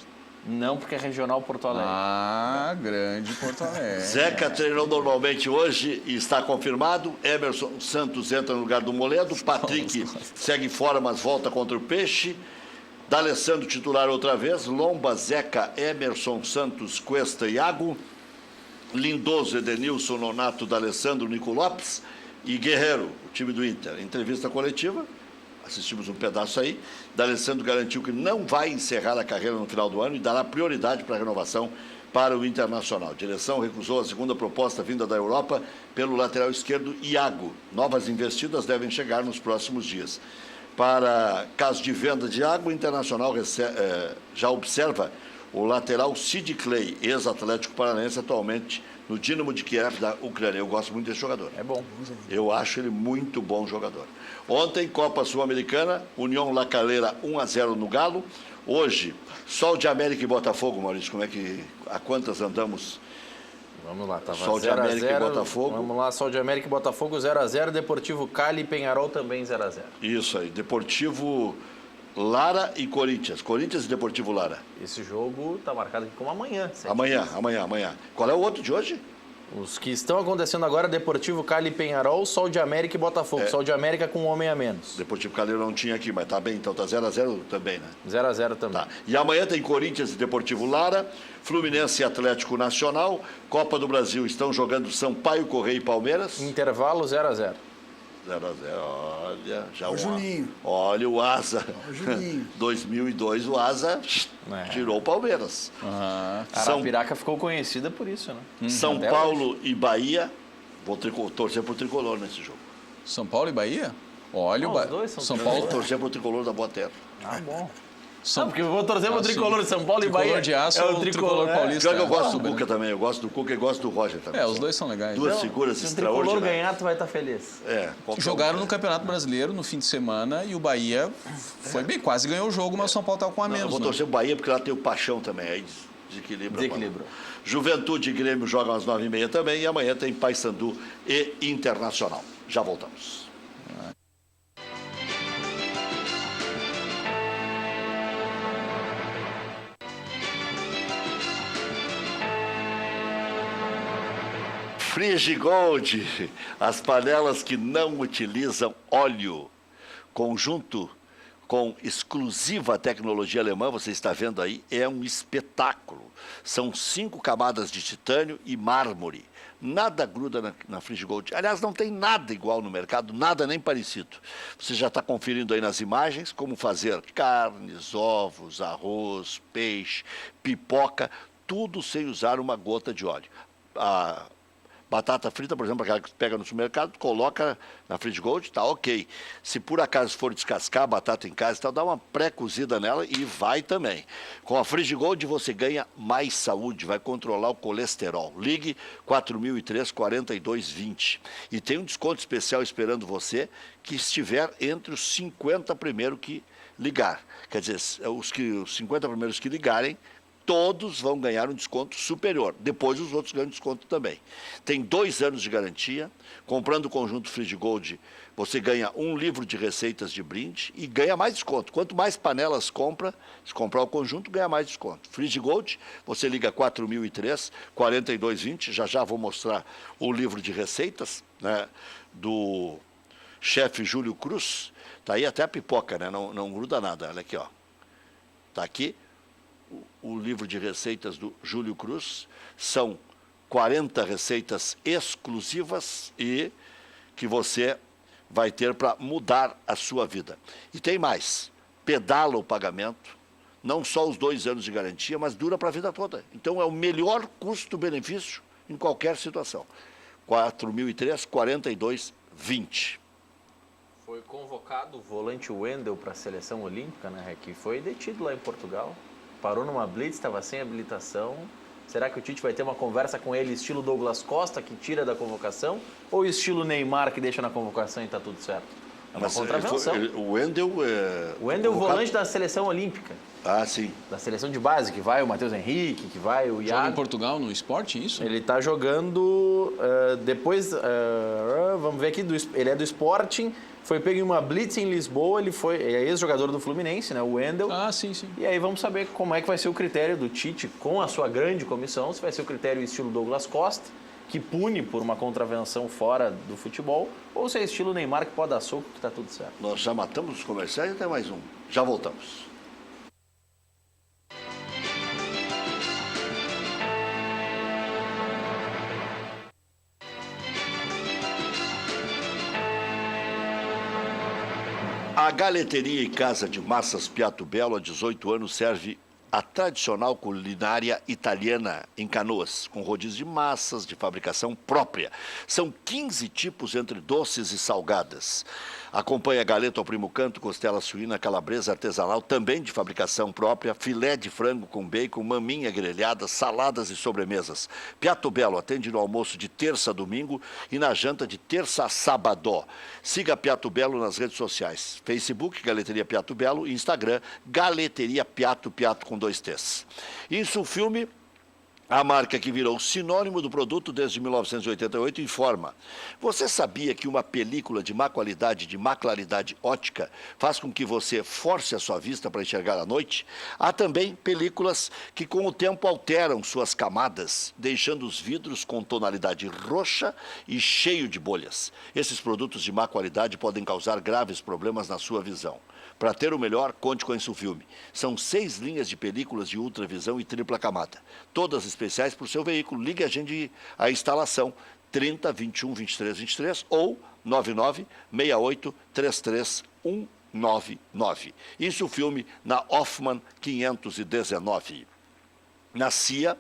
Não, porque é regional Porto Alegre. Ah, grande Porto Alegre. Zeca treinou normalmente hoje e está confirmado. Emerson Santos entra no lugar do Moledo. Patrick segue fora, mas volta contra o Peixe. D'Alessandro titular outra vez. Lomba, Zeca, Emerson Santos, Cuesta e Iago. Lindoso, Edenilson, Nonato, D'Alessandro, Nico Lopes e Guerreiro, o time do Inter. Entrevista coletiva, assistimos um pedaço aí. D'Alessandro garantiu que não vai encerrar a carreira no final do ano e dará prioridade para a renovação para o Internacional. A direção recusou a segunda proposta vinda da Europa pelo lateral esquerdo Iago. Novas investidas devem chegar nos próximos dias. Para caso de venda de Iago, o Internacional já observa o lateral Sid Clay, ex-Atlético Paranaense, atualmente no Dinamo de Kiev da Ucrânia. Eu gosto muito desse jogador. É bom. Eu acho ele muito bom jogador. Ontem, Copa Sul-Americana, União La Calera 1-0 no Galo. Hoje, Sol de América e Botafogo, Maurício. Como é que, a quantas andamos? Vamos lá, tava Sol de 0 a América 0. e Botafogo. Vamos lá, Sol de América e Botafogo 0-0. Deportivo Cali e Penharol também 0-0. Isso aí, Deportivo Lara e Corinthians. Corinthians e Deportivo Lara. Esse jogo tá marcado aqui como amanhã. 7h15. Amanhã. Qual é o outro de hoje? Os que estão acontecendo agora, Deportivo Cali e Peñarol, Sol de América e Botafogo. Sol de América com um homem a menos. Deportivo Cali não tinha aqui, mas tá bem, então tá 0-0 também, né? 0-0 também. Tá. E amanhã tem Corinthians e Deportivo Lara, Fluminense e Atlético Nacional, Copa do Brasil estão jogando Sampaio, Correia e Palmeiras. Intervalo 0-0. 0-0, olha, já o Juninho. Olha o Asa. O Juninho. 2002 o Asa tirou o Palmeiras. Arapiraca ficou conhecida por isso, né? São Paulo e Bahia, vou torcer pro Tricolor nesse jogo. São Paulo e Bahia? Olha, Os dois são São tricolor. Paulo. Vou torcer pro Tricolor da Boa Terra. Bom. São... Porque eu vou torcer pro Tricolor de São Paulo Tricolor e Bahia. de aço é ou o Tricolor paulista. Pior que eu gosto do Super, Cuca também, eu gosto do Cuca e gosto do Roger também. os dois são legais. Duas figuras Se o Tricolor extraordinárias. ganhar, tu vai estar feliz. Jogaram no Campeonato Brasileiro no fim de semana e o Bahia foi bem, quase ganhou o jogo, mas o São Paulo estava com a menos. Eu vou torcer pro Bahia porque lá tem o Paixão também, aí desequilibra. Juventude e Grêmio jogam às 9h30 também e amanhã tem Paysandu e Internacional. Já voltamos. Frigigold, as panelas que não utilizam óleo, conjunto com exclusiva tecnologia alemã, você está vendo aí, é um espetáculo. São 5 camadas de titânio e mármore. Nada gruda na Frigigold. Aliás, não tem nada igual no mercado, nada nem parecido. Você já está conferindo aí nas imagens como fazer carnes, ovos, arroz, peixe, pipoca, tudo sem usar uma gota de óleo. A batata frita, por exemplo, aquela que pega no supermercado, coloca na Frigigold, tá ok. Se por acaso for descascar a batata em casa, então dá uma pré-cozida nela e vai também. Com a Frigigold você ganha mais saúde, vai controlar o colesterol. Ligue 4003-4220. E tem um desconto especial esperando você que estiver entre os 50 primeiros que ligar. Quer dizer, os 50 primeiros que ligarem, todos vão ganhar um desconto superior. Depois os outros ganham desconto também. Tem 2 anos de garantia. Comprando o conjunto Frigigold, você ganha um livro de receitas de brinde e ganha mais desconto. Quanto mais panelas compra, se comprar o conjunto, ganha mais desconto. Frigigold, você liga 4003-4220. Já vou mostrar o livro de receitas, né, do chefe Júlio Cruz. Está aí até a pipoca, né? Não gruda nada. Olha aqui, ó. Está aqui. O livro de receitas do Júlio Cruz, são 40 receitas exclusivas e que você vai ter para mudar a sua vida. E tem mais, pedala o pagamento, não só os 2 anos de garantia, mas dura para a vida toda. Então é o melhor custo-benefício em qualquer situação. 4003-4220. Foi convocado o volante Wendel para a seleção olímpica, né, que foi detido lá em Portugal. Parou numa blitz, estava sem habilitação. Será que o Tite vai ter uma conversa com ele estilo Douglas Costa, que tira da convocação? Ou estilo Neymar, que deixa na convocação e está tudo certo? É uma contravenção. O Wendel... O Wendel, volante da seleção olímpica. Ah, sim. Da seleção de base, que vai o Matheus Henrique, que vai o Iago. Joga em Portugal no esporte, isso? Ele está jogando depois... vamos ver aqui, ele é do Sporting... Foi pego em uma blitz em Lisboa, ele é ex-jogador do Fluminense, né, o Wendel. Ah, sim. E aí vamos saber como é que vai ser o critério do Tite com a sua grande comissão, se vai ser o critério estilo Douglas Costa, que pune por uma contravenção fora do futebol, ou se é estilo Neymar, que pode dar soco, que está tudo certo. Nós já matamos os comerciais e até mais um. Já voltamos. A Galeteria e Casa de Massas Piatto Bello, há 18 anos, serve a tradicional culinária italiana em Canoas, com rodízio de massas de fabricação própria. São 15 tipos entre doces e salgadas. Acompanha galeto ao primo canto, costela suína, calabresa artesanal, também de fabricação própria, filé de frango com bacon, maminha grelhada, saladas e sobremesas. Piatto Bello atende no almoço de terça a domingo e na janta de terça a sábado. Siga Piatto Bello nas redes sociais. Facebook, Galeteria Piatto Bello, e Instagram, Galeteria Piatto com 2 T's. Insulfilme, A marca que virou sinônimo do produto desde 1988 informa: você sabia que uma película de má qualidade, de má claridade ótica, faz com que você force a sua vista para enxergar à noite? Há também películas que com o tempo alteram suas camadas, deixando os vidros com tonalidade roxa e cheio de bolhas. Esses produtos de má qualidade podem causar graves problemas na sua visão. Para ter o melhor, conte com a Insufilme. São 6 linhas de películas de ultravisão e tripla camada. Todas especiais para o seu veículo. Ligue a gente a instalação 30 21 23 23 ou 99 68 33 199. Insufilme na Hoffman 519. Na CIA,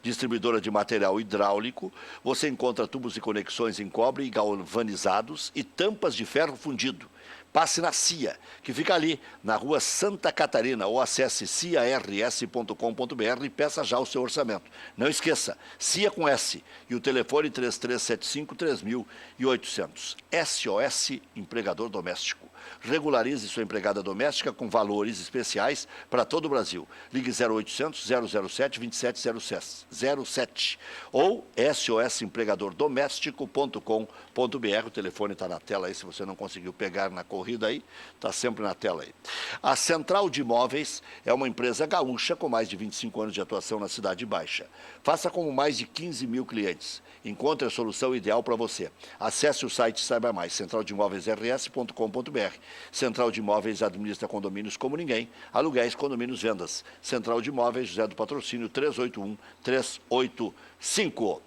distribuidora de material hidráulico, você encontra tubos e conexões em cobre e galvanizados e tampas de ferro fundido. Passe na CIA, que fica ali, na rua Santa Catarina, ou acesse ciars.com.br e peça já o seu orçamento. Não esqueça, CIA com S e o telefone 3375-3800. SOS Empregador Doméstico. Regularize sua empregada doméstica com valores especiais para todo o Brasil. Ligue 0800 007 2707 ou sosempregadordoméstico.com.br. O telefone está na tela aí, se você não conseguiu pegar na corrida aí, está sempre na tela aí. A Central de Imóveis é uma empresa gaúcha com mais de 25 anos de atuação na Cidade Baixa. Faça como mais de 15 mil clientes. Encontre a solução ideal para você. Acesse o site e saiba mais, centraldeimoveisrs.com.br. Central de Imóveis administra condomínios como ninguém, aluguéis, condomínios, vendas. Central de Imóveis, José do Patrocínio, 381-385.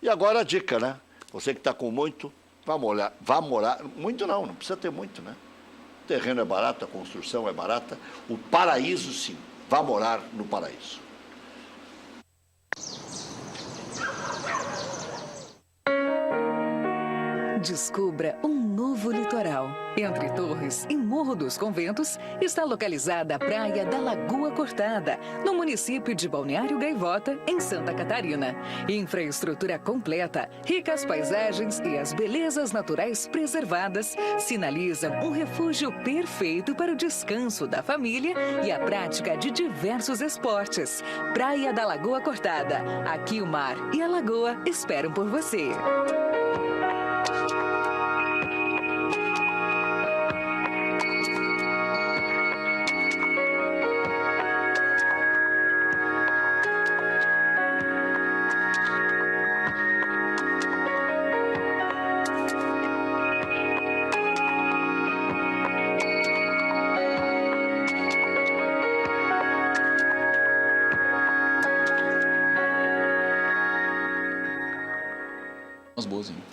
E agora a dica, né? Você que está com muito, vá morar, muito não precisa ter muito, né? O terreno é barato, a construção é barata, o paraíso sim, vá morar no paraíso. Descubra um novo litoral. Entre Torres e Morro dos Conventos está localizada a Praia da Lagoa Cortada, no município de Balneário Gaivota, em Santa Catarina. Infraestrutura completa, ricas paisagens e as belezas naturais preservadas sinalizam um refúgio perfeito para o descanso da família e a prática de diversos esportes. Praia da Lagoa Cortada. Aqui o mar e a lagoa esperam por você.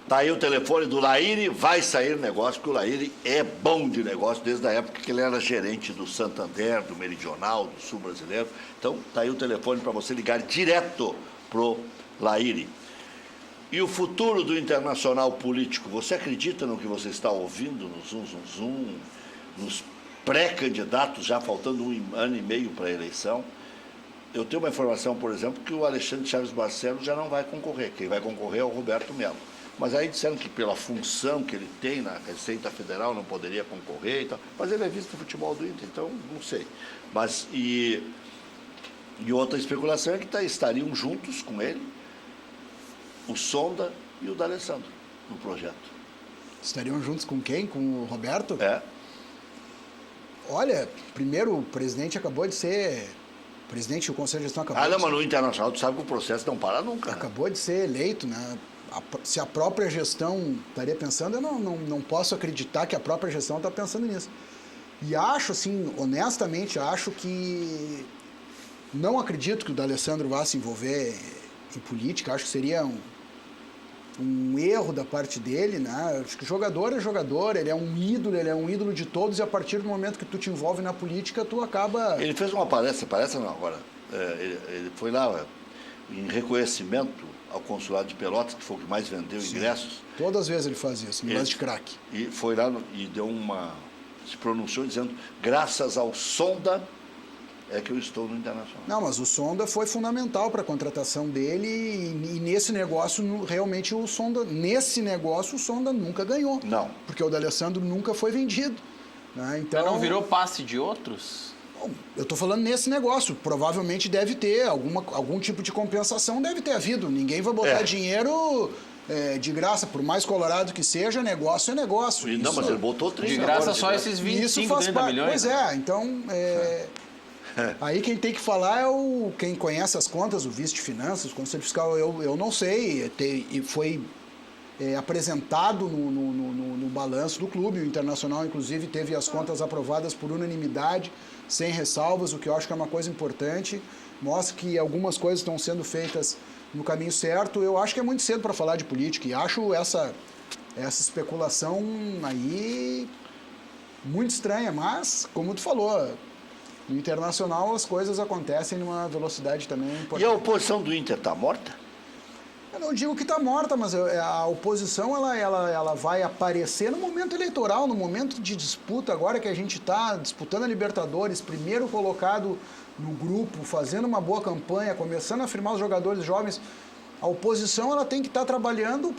Tá aí o telefone do Laíri, vai sair negócio, porque o Laíri é bom de negócio desde a época que ele era gerente do Santander, do Meridional, do Sul Brasileiro. Então, tá aí o telefone para você ligar direto pro Laíri. E o futuro do internacional político, você acredita no que você está ouvindo no Zum Zum Zum, nos pré-candidatos, já faltando 1 ano e meio para a eleição? Eu tenho uma informação, por exemplo, que o Alexandre Chaves Barcelos já não vai concorrer. Quem vai concorrer é o Roberto Mello. Mas aí disseram que pela função que ele tem na Receita Federal não poderia concorrer e tal. Mas ele é vice do futebol do Inter, então não sei. Mas, e outra especulação é que estariam juntos com ele o Sonda e o D'Alessandro no projeto. Estariam juntos com quem? Com o Roberto? É. Olha, primeiro o presidente acabou de ser... O presidente do Conselho de Gestão acabou não, mas no Internacional tu sabe que o processo não para nunca. Acabou de ser eleito, né? Se a própria gestão estaria pensando, eu não posso acreditar que a própria gestão está pensando nisso. E acho, assim, honestamente, acho que... Não acredito que o D'Alessandro vá se envolver em política, acho que seria um erro da parte dele, né? Acho que jogador é jogador, ele é um ídolo de todos, e a partir do momento que tu te envolve na política, tu acaba... Ele fez uma palestra não, agora, ele foi lá em reconhecimento ao consulado de Pelotas, que foi o que mais vendeu ingressos. Todas as vezes ele faz isso, negócio de craque. E foi lá e se pronunciou dizendo, graças ao Sonda é que eu estou no Internacional. Não, mas o Sonda foi fundamental para a contratação dele e nesse negócio, realmente, o Sonda nunca ganhou. Não. Porque o D'Alessandro nunca foi vendido. Né? Então, não virou passe de outros? Eu estou falando nesse negócio. Provavelmente deve ter algum tipo de compensação, deve ter havido. Ninguém vai botar dinheiro de graça, por mais colorado que seja, negócio é negócio. Não, mas ele botou 30. De graça só esses 25, 30 milhões. Pois é, então... Aí quem tem que falar é quem conhece as contas, o vice de finanças, o conselho fiscal, eu não sei. Foi apresentado no balanço do clube. O Internacional, inclusive, teve as contas aprovadas por unanimidade, sem ressalvas, o que eu acho que é uma coisa importante. Mostra que algumas coisas estão sendo feitas no caminho certo. Eu acho que é muito cedo para falar de política e acho essa especulação aí muito estranha, mas, como tu falou, no Internacional as coisas acontecem numa velocidade também importante. E a oposição do Inter está morta? Eu não digo que está morta, mas a oposição ela vai aparecer no momento eleitoral, no momento de disputa, agora que a gente está disputando a Libertadores, primeiro colocado no grupo, fazendo uma boa campanha, começando a firmar os jogadores jovens. A oposição ela tem que estar trabalhando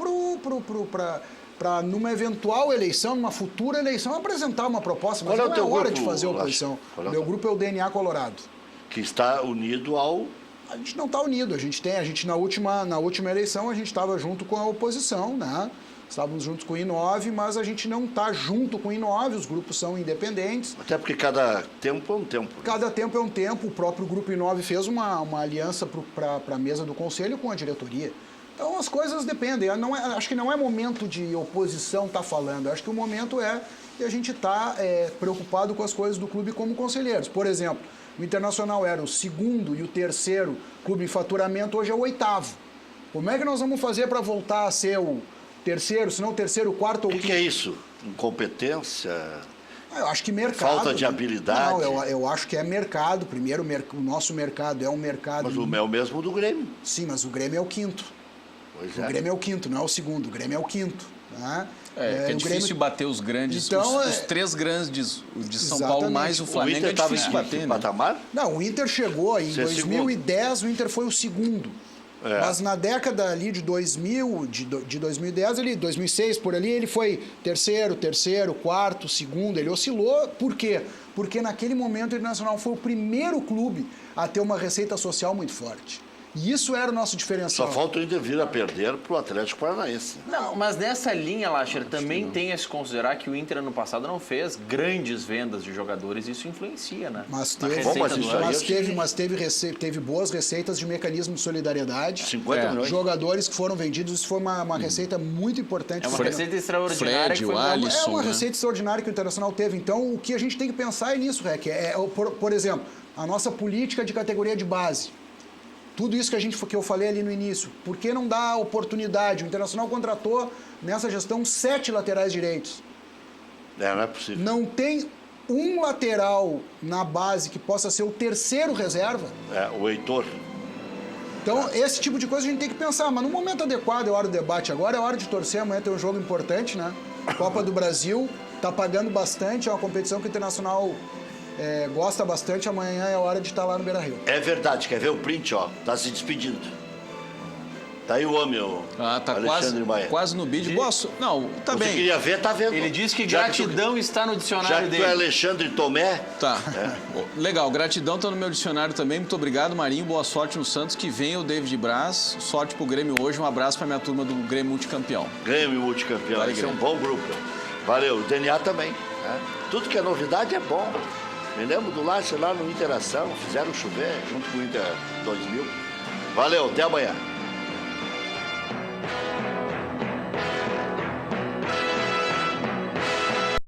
para numa eventual eleição, numa futura eleição, apresentar uma proposta, mas não é hora de fazer oposição. O meu grupo é o DNA Colorado. Que está unido ao... A gente não está unido, a gente na última eleição a gente estava junto com a oposição, né? Estávamos juntos com o I9, mas a gente não está junto com o I9, os grupos são independentes. Até porque cada tempo é um tempo. Cada tempo é um tempo, o próprio grupo I9 fez uma aliança para a mesa do conselho com a diretoria. Então as coisas dependem, acho que não é momento de oposição estar falando, acho que o momento é que a gente está preocupado com as coisas do clube como conselheiros. Por exemplo, o Internacional era o segundo e o terceiro clube em faturamento, hoje é o 8º. Como é que nós vamos fazer para voltar a ser o terceiro, se não o terceiro, o quarto ou o quinto? O que é isso? Incompetência? Eu acho que mercado. Falta de habilidade? Não, eu acho que é mercado. Primeiro, o nosso mercado é um mercado... Mas é o mesmo do Grêmio. Sim, mas o Grêmio é o quinto. Pois o Grêmio é o quinto, não é o segundo. O Grêmio é o quinto. Né? É difícil bater os grandes, então, os três grandes de São Paulo, mais o Flamengo, o Inter é difícil bater, né? Patamar? Não, o Inter chegou aí, em 2010 o Inter foi o segundo. Mas na década ali de 2000, de 2010, 2006 por ali, ele foi terceiro, quarto, segundo, ele oscilou. Por quê? Porque naquele momento o Internacional foi o primeiro clube a ter uma receita social muito forte. E isso era o nosso diferencial. Só falta o Inter vir a perder para o Atlético Paranaense. Não, mas nessa linha, Lacher, também tem a se considerar que o Inter ano passado não fez grandes vendas de jogadores, isso influencia, né? Mas teve boas receitas de mecanismo de solidariedade. 50 milhões. Jogadores que foram vendidos, isso foi uma receita muito importante. É uma receita extraordinária. Fred, que foi Alisson, é uma receita extraordinária que o Internacional teve. Então, o que a gente tem que pensar é nisso, Rec. Por exemplo, a nossa política de categoria de base. Tudo isso que eu falei ali no início. Por que não dá oportunidade? O Internacional contratou, nessa gestão, 7 laterais direitos. Não é possível. Não tem um lateral na base que possa ser o terceiro reserva. O Heitor. Então, esse tipo de coisa a gente tem que pensar. Mas no momento adequado, é hora do debate agora, é hora de torcer. Amanhã tem um jogo importante, né? Copa do Brasil, tá pagando bastante, é uma competição que o Internacional... gosta bastante, amanhã é hora de estar lá no Beira-Rio. É verdade, quer ver o print, ó? Tá se despedindo. Tá aí o homem, o tá Alexandre Maia. quase no vídeo. Não, tá bem. Você queria ver, tá vendo. Ele disse que gratidão está no dicionário já que dele. tu é Alexandre Tomé. Tá. Legal, gratidão tá no meu dicionário também. Muito obrigado, Marinho. Boa sorte no Santos. Que venha o David Braz. Sorte pro Grêmio hoje. Um abraço pra minha turma do Grêmio Multicampeão. Grêmio Multicampeão. Vale, Esse é um bom grupo. Valeu. O DNA também. Né? Tudo que é novidade é bom. Me lembro do Lache lá no Interação, fizeram chover junto com o Inter 2000. Valeu, até amanhã.